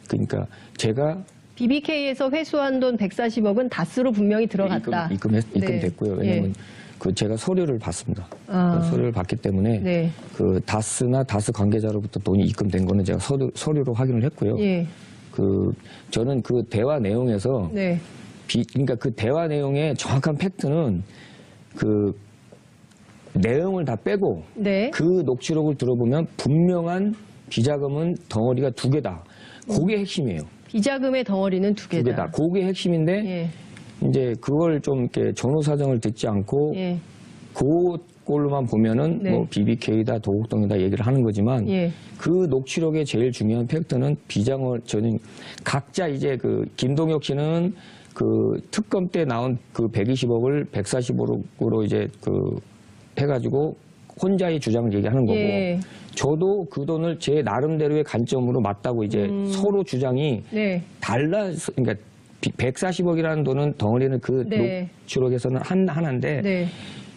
그러니까 제가 BBK에서 회수한 돈 140억은 다스로 분명히 들어갔다. 입금됐고요. 네. 왜냐하면 그 제가 서류를 봤습니다. 아. 그 서류를 봤기 때문에 네. 그 다스나 다스 관계자로부터 돈이 입금된 거는 제가 서류로 확인을 했고요. 예. 저는 그 대화 내용에서 네. 그러니까 그 대화 내용의 정확한 팩트는 그 내용을 다 빼고 네. 그 녹취록을 들어보면 분명한 비자금은 덩어리가 두 개다. 그게 핵심이에요. 비자금의 덩어리는 두 두 개다. 개다. 그게 핵심인데 예. 이제 그걸 좀 이렇게 전후 사정을 듣지 않고 예. 그걸로만 보면은 네. 뭐 BBK다 도곡동이다 얘기를 하는 거지만 예. 그 녹취록의 제일 중요한 팩트는 저는 각자 이제 그 김동혁 씨는 그 특검 때 나온 그 120억을 140억으로 이제 그 해가지고 혼자의 주장을 얘기하는 거고 예. 저도 그 돈을 제 나름대로의 관점으로 맞다고 이제 서로 주장이 네. 그러니까 140억이라는 돈은 덩어리는 그 네. 녹취록에서는 하나인데 네.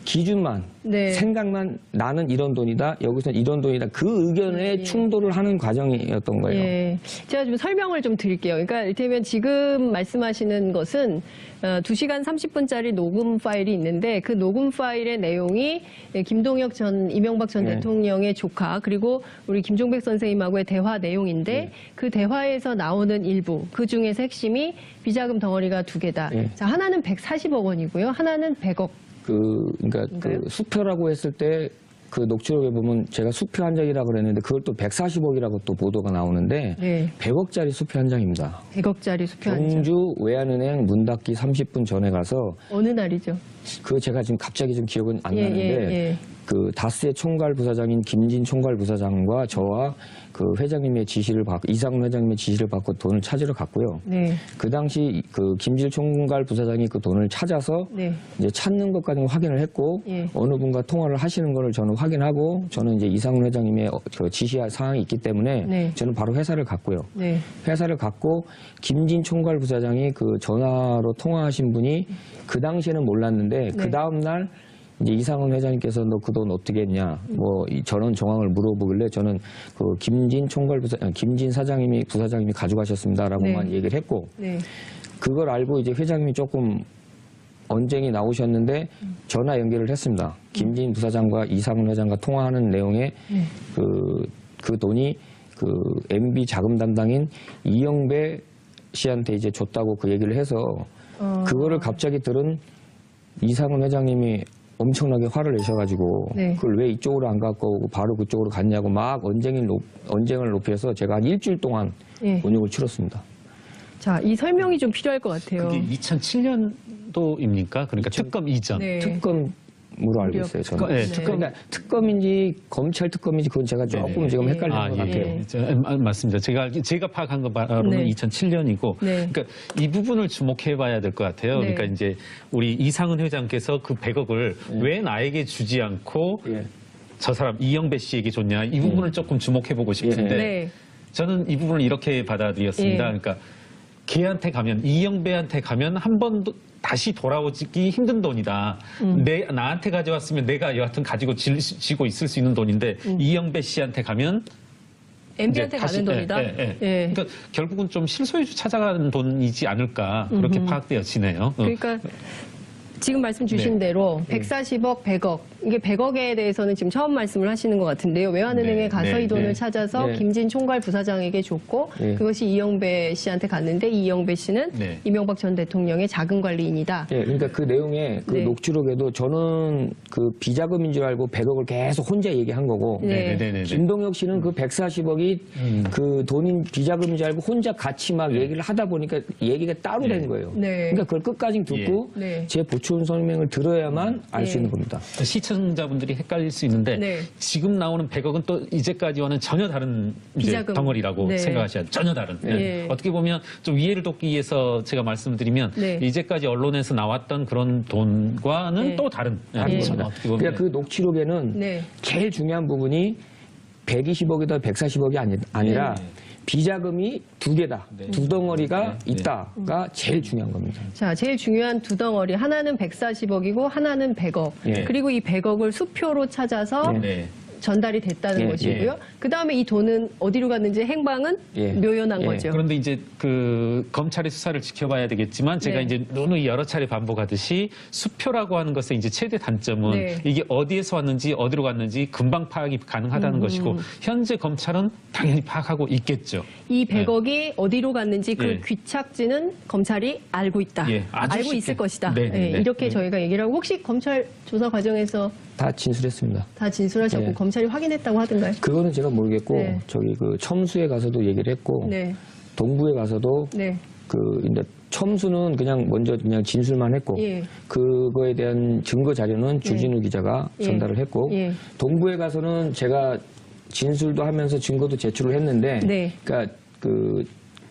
기준만 네. 생각만 나는 이런 돈이다 여기서는 이런 돈이다 그 의견에 충돌을 하는 과정이었던 거예요. 예. 제가 좀 설명을 좀 드릴게요. 그러니까 이를테면 지금 말씀하시는 것은 2시간 30분짜리 녹음 파일이 있는데 그 녹음 파일의 내용이 김동혁 전 이명박 전 네. 대통령의 조카 그리고 우리 김종백 선생님하고의 대화 내용인데 그 대화에서 나오는 일부 그 중에서 핵심이 비자금 덩어리가 두 개다. 네. 자, 하나는 140억 원이고요. 하나는 100억. 그러니까 그 수표라고 했을 때 그 녹취록에 보면 제가 수표 한 장이라고 그랬는데 그걸 또 140억이라고 또 보도가 나오는데 네. 100억짜리 수표 한 장입니다. 100억짜리 수표 한 장. 경주 외환은행 문 닫기 30분 전에 가서 어느 날이죠? 그거 제가 지금 갑자기 좀 기억은 안 예, 나는데 예. 그 다스의 총괄 부사장인 김진 총괄 부사장과 저와 그 회장님의 지시를 받고 이상훈 회장님의 지시를 받고 돈을 찾으러 갔고요. 네. 그 당시 그 김진 총괄 부사장이 그 돈을 찾아서 네. 이제 찾는 것까지 확인을 했고 예. 어느 분과 통화를 하시는 거를 저는 확인하고 저는 이제 이상훈 회장님의 그 지시할 사항이 있기 때문에 네. 저는 바로 회사를 갔고요. 네. 회사를 갔고 김진 총괄 부사장이 그 전화로 통화하신 분이 그 당시에는 몰랐는데 그 다음 날 이제 이상훈 회장님께서 너 그 돈 어떻게 했냐 뭐 이 전원 정황을 물어보길래 저는 그 김진 총괄 김진 부사장님이 가져가셨습니다라고만 네. 얘기를 했고 네. 그걸 알고 이제 회장님이 조금 언쟁이 나오셨는데 전화 연결을 했습니다. 김진 부사장과 이상훈 회장과 통화하는 내용에 그 돈이 그 MB 자금 담당인 이영배 씨한테 이제 줬다고 그 얘기를 해서 그거를 갑자기 들은 이상훈 회장님이 엄청나게 화를 내셔가지고 네. 그걸 왜 이쪽으로 안 갖고 오고 바로 그쪽으로 갔냐고 막 언쟁을 높여서 제가 한 일주일 동안 예. 곤욕을 치렀습니다. 자, 이 설명이 좀 필요할 것 같아요. 그게 2007년도입니까? 그러니까 특검 이전. 네. 특검으로 알고 있어요. 저는. 네, 그러니까 특검인지 검찰 특검인지 그건 제가 조금 지금 헷갈리는 것 같아요. 맞습니다. 제가 파악한 거 바로는 네. 2007년이고, 네. 그러니까 이 부분을 주목해봐야 될 것 같아요. 네. 그러니까 이제 우리 이상은 회장께서 그 100억을 왜 나에게 주지 않고 예. 저 사람 이영배 씨에게 줬냐 이 부분을 조금 주목해보고 싶은데 네. 저는 이 부분을 이렇게 받아들였습니다. 예. 그러니까 걔한테 가면 이영배한테 가면 한 번도 다시 돌아오기 힘든 돈이다. 나한테 가져왔으면 내가 여하튼 가지고 지고 있을 수 있는 돈인데 이영배 씨한테 가면 MB한테 이제 가는 돈이다. 예. 예. 그러니까 결국은 좀 실소유주 찾아가는 돈이지 않을까 그렇게 파악되어지네요. 그러니까 지금 말씀 주신 네. 대로 140억, 100억 이게 100억에 대해서는 지금 처음 말씀을 하시는 것 같은데요. 외환은행에 네, 가서 네, 이 돈을 네. 찾아서 네. 김진 총괄 부사장에게 줬고 네. 그것이 이영배 씨한테 갔는데 이영배 씨는 네. 이명박 전 대통령의 자금관리인이다. 예, 그러니까 그 내용에 그 네. 녹취록에도 저는 그 비자금인 줄 알고 100억을 계속 혼자 얘기한 거고 네. 네네네. 김동혁 씨는 그 140억이 그 돈인 비자금인 줄 알고 혼자 같이 막 얘기를 하다 보니까 얘기가 따로 네. 된 거예요. 네. 그러니까 그걸 끝까지 듣고 예. 네. 제 보충 설명을 들어야만 알 수 네. 있는 겁니다. 시청자분들이 헷갈릴 수 있는데 네. 지금 나오는 100억은 또 이제까지와는 전혀 다른 이제 비자금. 덩어리라고 네. 생각하셔야 돼요. 전혀 다른. 네. 어떻게 보면 좀 이해를 돕기 위해서 제가 말씀드리면 네. 이제까지 언론에서 나왔던 그런 돈과는 네. 또 다른. 다른 예. 겁니다. 어떻게 보면 그러니까 그 녹취록에는 네. 제일 중요한 부분이 120억이다 140억이 아니라 네. 비자금이 두 개다. 두 덩어리가 네. 있다가 제일 중요한 겁니다. 자, 제일 중요한 두 덩어리 하나는 140억이고 하나는 100억. 예. 그리고 이 100억을 수표로 찾아서 네. 전달이 됐다는 예, 것이고요. 예. 그다음에 이 돈은 어디로 갔는지 행방은 예. 묘연한 예. 거죠. 그런데 이제 그 검찰의 수사를 지켜봐야 되겠지만 제가 네. 이제 누누이 여러 차례 반복하듯이 수표라고 하는 것의 이제 최대 단점은 네. 이게 어디에서 왔는지 어디로 갔는지 금방 파악이 가능하다는 것이고 현재 검찰은 당연히 파악하고 있겠죠. 이 100억이 어디로 갔는지 그 예. 귀착지는 검찰이 알고 있다. 예, 아주 알고 쉽게. 있을 것이다. 네, 네, 예, 네. 이렇게 저희가 얘기를 하고 혹시 검찰 조사 과정에서 다 진술했습니다. 다 진술하셨고 예. 검찰이 확인했다고 하던가요? 그거는 제가 모르겠고 네. 저기 그 첨수에 가서도 얘기를 했고 네. 동부에 가서도 네. 그 근데 첨수는 그냥 먼저 그냥 진술만 했고 예. 그거에 대한 증거 자료는 주진우 기자가 예. 전달을 했고 예. 동부에 가서는 제가 진술도 하면서 증거도 제출을 했는데 네. 그러니까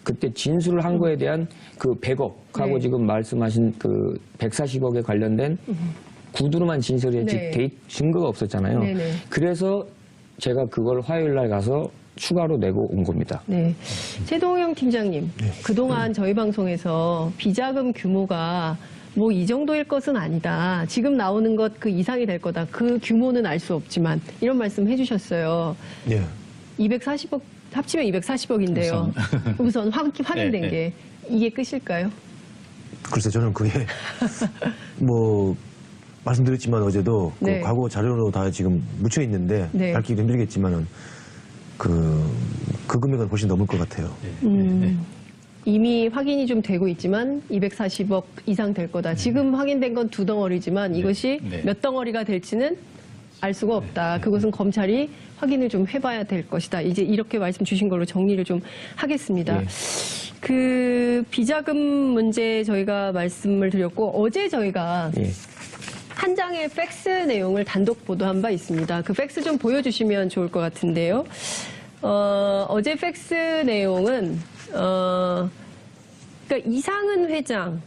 그때 진술을 한 거에 대한 그 100억하고 네. 지금 말씀하신 그 140억에 관련된 구두로만 진술을 했지 네. 증거가 없었잖아요. 네네. 그래서 제가 그걸 화요일 날 가서 추가로 내고 온 겁니다. 네. 최동영 팀장님, 그동안 저희 방송에서 비자금 규모가 뭐 이 정도일 것은 아니다. 지금 나오는 것 그 이상이 될 거다. 그 규모는 알 수 없지만 이런 말씀 해주셨어요. 예. 240억 합치면 240억인데요. 우선 확인된 네, 네. 게 이게 끝일까요? 글쎄 저는 그게 뭐 말씀드렸지만 어제도 네. 그 과거 자료로 다 지금 묻혀 있는데 네. 밝히기 힘들겠지만은 그 금액은 훨씬 넘을 것 같아요. 네. 이미 확인이 좀 되고 있지만 240억 이상 될 거다. 지금 확인된 건 두 덩어리지만 이것이 네. 몇 덩어리가 될지는 알 수가 없다. 그것은 검찰이 확인을 좀 해봐야 될 것이다. 이제 이렇게 말씀 주신 걸로 정리를 좀 하겠습니다. 예. 그 비자금 문제 저희가 말씀을 드렸고 어제 저희가 예. 한 장의 팩스 내용을 단독 보도한 바 있습니다. 그 팩스 좀 보여주시면 좋을 것 같은데요. 어제 팩스 내용은 그러니까 이상은 회장,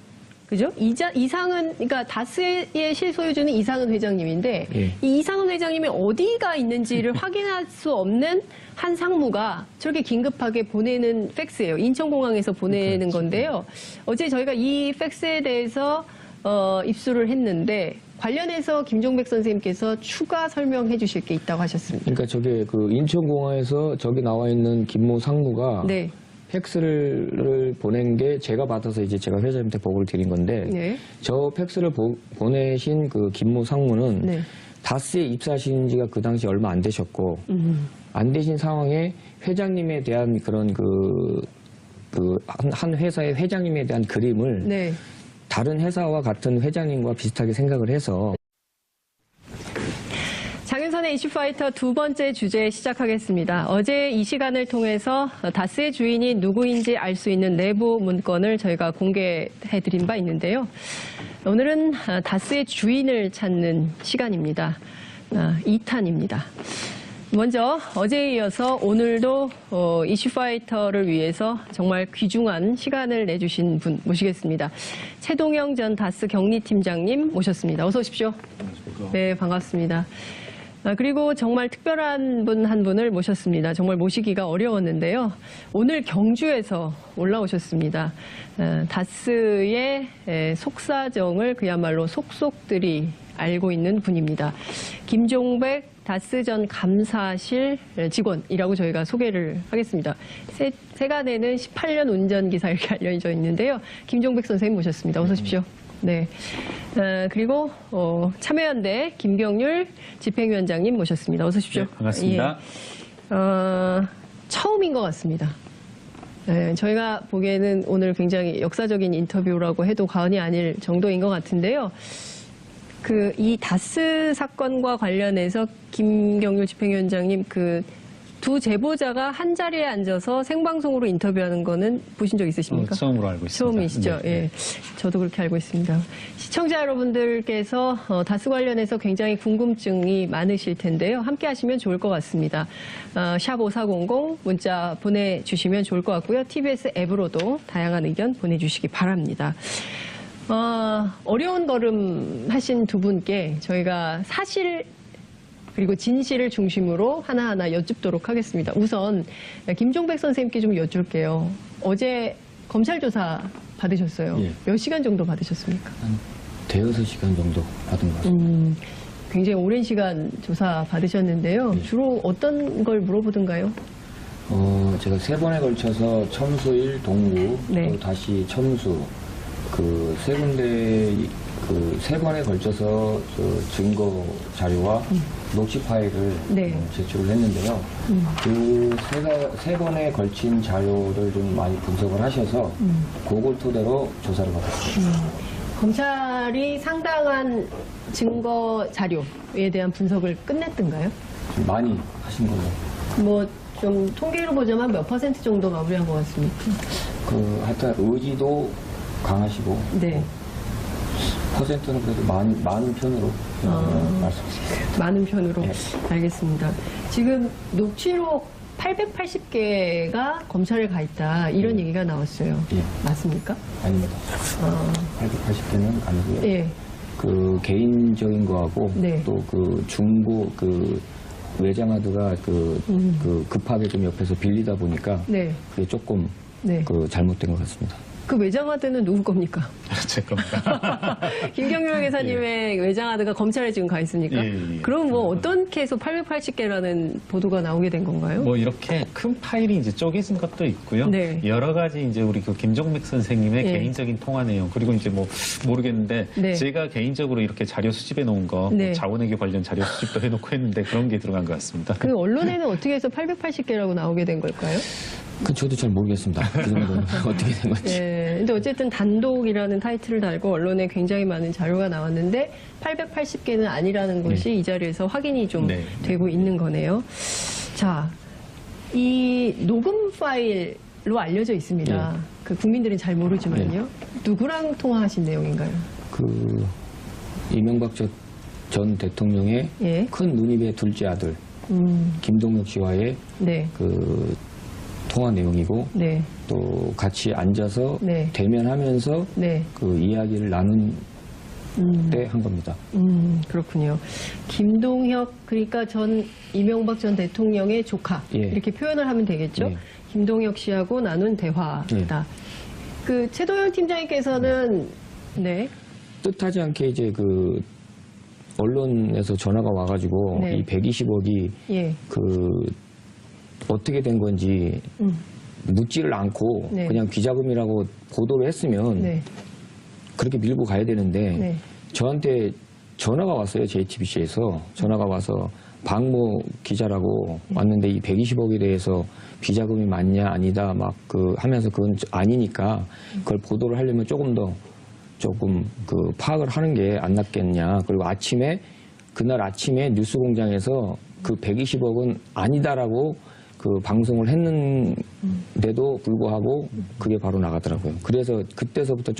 그죠? 이상은 그러니까 다스의 실소유주는 이상은 회장님인데 예. 이 이상은 회장님이 어디가 있는지를 확인할 수 없는 한 상무가 저렇게 긴급하게 보내는 팩스예요. 인천공항에서 보내는 건데요. 어제 저희가 이 팩스에 대해서 입수를 했는데 관련해서 김종백 선생님께서 추가 설명해 주실 게 있다고 하셨습니다. 그러니까 저게 그 인천공항에서 저기 나와 있는 김모 상무가 네. 팩스를 보낸 게 제가 받아서 이제 제가 회장님한테 보고를 드린 건데 네. 저 팩스를 보내신 그 김모 상무는 네. 다스에 입사하신 지가 그 당시 얼마 안 되셨고 안 되신 상황에 회장님에 대한 그런 한 회사의 회장님에 대한 그림을 네. 다른 회사와 같은 회장님과 비슷하게 생각을 해서 장윤선의 이슈파이터 두 번째 주제 시작하겠습니다. 어제 이 시간을 통해서 다스의 주인이 누구인지 알 수 있는 내부 문건을 저희가 공개해드린 바 있는데요. 오늘은 다스의 주인을 찾는 시간입니다. 2탄입니다. 먼저 어제에 이어서 오늘도 이슈파이터를 위해서 정말 귀중한 시간을 내주신 분 모시겠습니다. 최동영 전 다스 경리팀장님 모셨습니다. 어서 오십시오. 네, 반갑습니다. 그리고 정말 특별한 분 한 분을 모셨습니다. 정말 모시기가 어려웠는데요. 오늘 경주에서 올라오셨습니다. 다스의 속사정을 그야말로 속속들이 알고 있는 분입니다. 김종백 다스 전 감사실 직원이라고 저희가 소개를 하겠습니다. 세간에는 18년 운전기사 이렇게 알려져 있는데요. 김종백 선생님 모셨습니다. 어서 오십시오. 네. 그리고 참여연대 김경률 집행위원장님 모셨습니다. 어서 오십시오. 네, 반갑습니다. 예. 처음인 것 같습니다. 네, 저희가 보기에는 오늘 굉장히 역사적인 인터뷰라고 해도 과언이 아닐 정도인 것 같은데요. 이 다스 사건과 관련해서 김경률 집행위원장님 두 제보자가 한 자리에 앉아서 생방송으로 인터뷰하는 거는 보신 적 있으십니까? 처음으로 알고 있습니다. 처음이시죠? 네. 예. 저도 그렇게 알고 있습니다. 시청자 여러분들께서 다스 관련해서 굉장히 궁금증이 많으실 텐데요. 함께 하시면 좋을 것 같습니다. 샵 5400 문자 보내주시면 좋을 것 같고요. TBS 앱으로도 다양한 의견 보내주시기 바랍니다. 어려운 걸음 하신 두 분께 저희가 사실 그리고 진실을 중심으로 하나하나 여쭙도록 하겠습니다. 우선 김종백 선생님께 좀 여쭐게요. 어제 검찰 조사 받으셨어요. 예. 몇 시간 정도 받으셨습니까? 한 대여섯 시간 정도 받은 것 같습니다. 굉장히 오랜 시간 조사 받으셨는데요. 예. 주로 어떤 걸 물어보던가요? 제가 3번에 걸쳐서 첨수일, 동구, 네. 또 다시 첨수, 세 군데, 3번에 걸쳐서 증거 자료와 녹취 파일을 네. 제출을 했는데요. 세 번에 걸친 자료를 좀 많이 분석을 하셔서 그걸 토대로 조사를 받았습니다. 검찰이 상당한 증거 자료에 대한 분석을 끝냈던가요? 좀 많이 하신 걸로. 뭐 좀 통계로 보자면 몇 % 정도 마무리한 것 같습니까? 하여튼 의지도 강하시고 네. 퍼센트는 그래도 많은 편으로 말씀드립니다. 많은 편으로. 네. 알겠습니다. 지금 녹취록 880개가 검찰에 가 있다. 이런 얘기가 나왔어요. 예. 맞습니까? 아닙니다. 880개는 아니고요. 예. 개인적인 거하고 네. 또 중고 외장하드가 급하게 좀 옆에서 빌리다 보니까 네. 그게 조금 네. 잘못된 것 같습니다. 그 외장하드는 누구 겁니까? 제 겁니다. 김경률 회계사님의 외장하드가 검찰에 지금 가 있으니까. 예, 예. 그럼 뭐 어떻게 해서 880개라는 보도가 나오게 된 건가요? 뭐 이렇게 큰 파일이 이제 쪼개진 것도 있고요. 네. 여러 가지 이제 우리 그 김종맥 선생님의 예. 개인적인 통화 내용 그리고 이제 뭐 모르겠는데 네. 제가 개인적으로 이렇게 자료 수집해 놓은 거 네. 자원회계 관련 자료 수집도 해놓고 했는데 그런 게 들어간 것 같습니다. 그 언론에는 어떻게 해서 880개라고 나오게 된 걸까요? 그 저도 잘 모르겠습니다. 그 정도는 어떻게 된 건지. 예, 근데 어쨌든 단독이라는 타이틀을 달고 언론에 굉장히 많은 자료가 나왔는데 880개는 아니라는 것이 이 자리에서 확인이 좀 네. 되고 있는 거네요. 자, 이 녹음 파일로 알려져 있습니다. 네. 그 국민들은 잘 모르지만요. 누구랑 통화하신 내용인가요? 그 이명박 전 대통령의 예. 큰 누님의 둘째 아들 김동혁 씨와의 네. 그 통화 내용이고 네. 또 같이 앉아서 네. 대면하면서 네. 그 이야기를 나눈 때 한 겁니다. 그렇군요. 김동혁, 그러니까 이명박 전 대통령의 조카. 예. 이렇게 표현을 하면 되겠죠? 예. 김동혁 씨하고 나눈 대화다. 그 최도영 팀장님께서는, 네. 뜻하지 않게 이제 그 언론에서 전화가 와가지고 네. 이 120억이 예. 그 어떻게 된 건지 묻지를 않고 네. 그냥 비자금이라고 보도를 했으면 네. 그렇게 밀고 가야 되는데 네. 저한테 전화가 왔어요. JTBC에서 전화가 와서 박모 기자라고 왔는데 이 120억에 대해서 비자금이 맞냐 아니다 막 그 하면서 그건 아니니까 그걸 보도를 하려면 조금 그 파악을 하는 게 안 낫겠냐. 그리고 그날 아침에 뉴스공장에서 그 120억은 아니다라고 그 방송을 했는데도 불구하고 그게 바로 나가더라고요. 그래서 그때서부터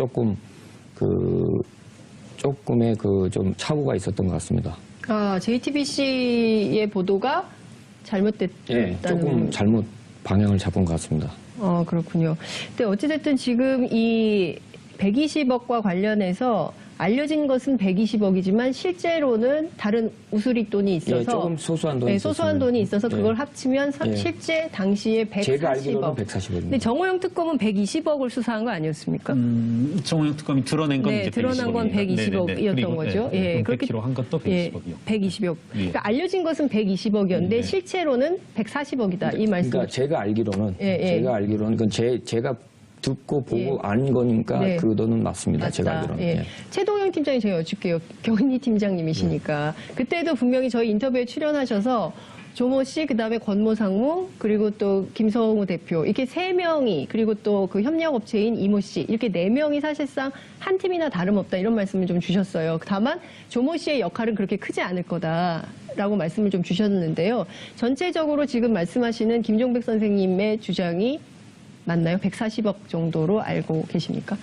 조금의 그 좀 착오가 있었던 것 같습니다. 아, JTBC의 보도가 잘못됐다는. 예, 조금 잘못 방향을 잡은 것 같습니다. 그렇군요. 근데 어찌됐든 지금 이 120억과 관련해서 알려진 것은 120억이지만 실제로는 다른 우수리 돈이 있어서 예, 조금 소소한 돈이 네, 소소한 있었습니다. 돈이 있어서 그걸 예. 합치면 예. 실제 당시에 140억. 제가 알기로는 140억입니다. 근데 정호영 특검은 120억을 수사한 거 아니었습니까? 정호영 특검이 드러낸 건 네, 이제 드러난 건 120억이었던 거죠. 예, 그렇게 100kg 한 것도 120억이요. 120억. 예. 그러니까 알려진 것은 120억이었는데 네. 실제로는 140억이다. 이 말씀. 그러니까 제가 알기로는 예. 그건 제가 듣고 보고 예. 안 거니까 네. 그 돈은 맞습니다. 제가 맞다. 알기로는. 예. 예. 최동영 팀장이 저희 여쭐게요. 경희 팀장님이시니까. 그때도 분명히 저희 인터뷰에 출연하셔서 조모 씨, 그 다음에 권모 상무, 그리고 또 김성우 대표, 이렇게 3명이, 그리고 또 그 협력업체인 이모 씨, 이렇게 4명이 사실상 한 팀이나 다름없다, 이런 말씀을 좀 주셨어요. 다만, 조모 씨의 역할은 그렇게 크지 않을 거다라고 말씀을 좀 주셨는데요. 전체적으로 지금 말씀하시는 김종백 선생님의 주장이 맞나요? 140억 정도로 알고 계십니까?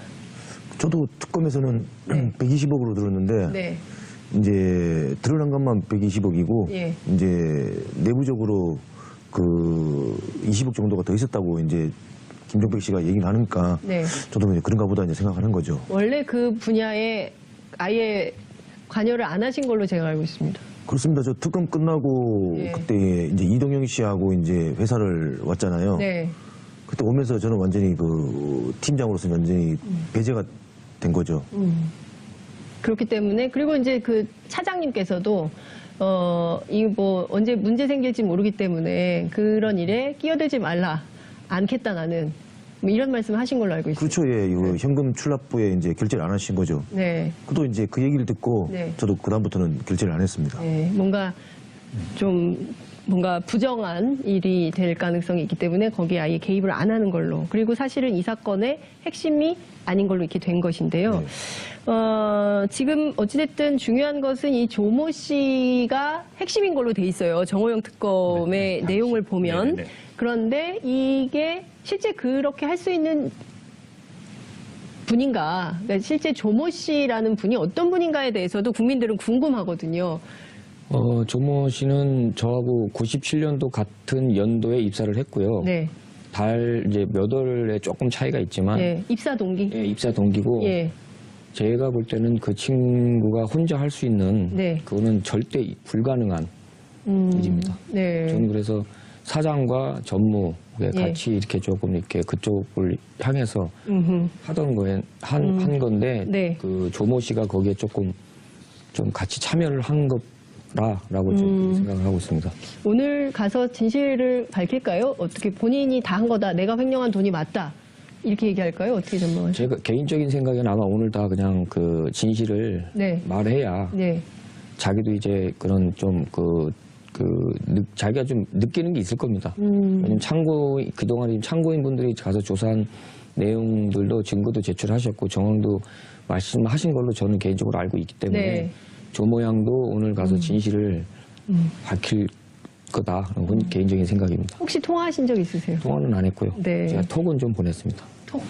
저도 특검에서는 120억으로 들었는데 네. 이제 드러난 것만 120억이고 예. 이제 내부적으로 그 20억 정도가 더 있었다고 이제 김종백 씨가 얘기를 하니까 네. 저도 이제 그런가 보다 이제 생각하는 거죠. 원래 그 분야에 아예 관여를 안 하신 걸로 제가 알고 있습니다. 그렇습니다. 저 특검 끝나고 예. 그때 이제 이동영 씨하고 이제 회사를 왔잖아요. 네. 그때 오면서 저는 완전히 그 팀장으로서 완전히 배제가 된 거죠. 그렇기 때문에 그리고 이제 그 차장님께서도 이거 뭐 언제 문제 생길지 모르기 때문에 그런 일에 끼어들지 말라, 않겠다 나는 뭐 이런 말씀을 하신 걸로 알고 있습니다. 그렇죠. 예, 이거 현금 출납부에 이제 결제를 안 하신 거죠. 네. 또 이제 그 얘기를 듣고 네. 저도 그다음부터는 결제를 안 했습니다. 네, 뭔가 부정한 일이 될 가능성이 있기 때문에 거기에 아예 개입을 안 하는 걸로. 그리고 사실은 이 사건의 핵심이 아닌 걸로 이렇게 된 것인데요. 네. 지금 어찌됐든 중요한 것은 이 조모 씨가 핵심인 걸로 돼 있어요. 정호영 특검의 네, 내용을 보면. 네, 네. 그런데 이게 실제 그렇게 할 수 있는 분인가, 그러니까 실제 조모 씨라는 분이 어떤 분인가에 대해서도 국민들은 궁금하거든요. 조모 씨는 저하고 97년도 같은 연도에 입사를 했고요. 네. 이제 몇 월에 조금 차이가 있지만 네, 입사 동기. 예, 입사 동기고 예. 제가 볼 때는 그 친구가 혼자 할 수 있는 네. 그거는 절대 불가능한 일입니다. 네. 저는 그래서 사장과 전무에 예. 같이 이렇게 조금 이렇게 그쪽을 향해서 하던 한 건데 네. 그 조모 씨가 거기에 조금 좀 같이 참여를 한 거라라고 좀 생각을 하고 있습니다. 오늘 가서 진실을 밝힐까요? 어떻게 본인이 다 한 거다. 내가 횡령한 돈이 맞다. 이렇게 얘기할까요? 어떻게 전망하세요? 제가 개인적인 생각에는 아마 오늘 다 그냥 그 진실을 네. 말해야 네. 자기도 이제 그런 좀 자기가 좀 느끼는 게 있을 겁니다. 왜냐면 그동안 참고인 분들이 가서 조사한 내용들도 증거도 제출하셨고 정황도 말씀하신 걸로 저는 개인적으로 알고 있기 때문에 네. 조모 양도 오늘 가서 진실을 밝힐 거다. 그건 개인적인 생각입니다. 혹시 통화하신 적 있으세요? 통화는 안 했고요. 네. 제가 톡은 좀 보냈습니다. 톡.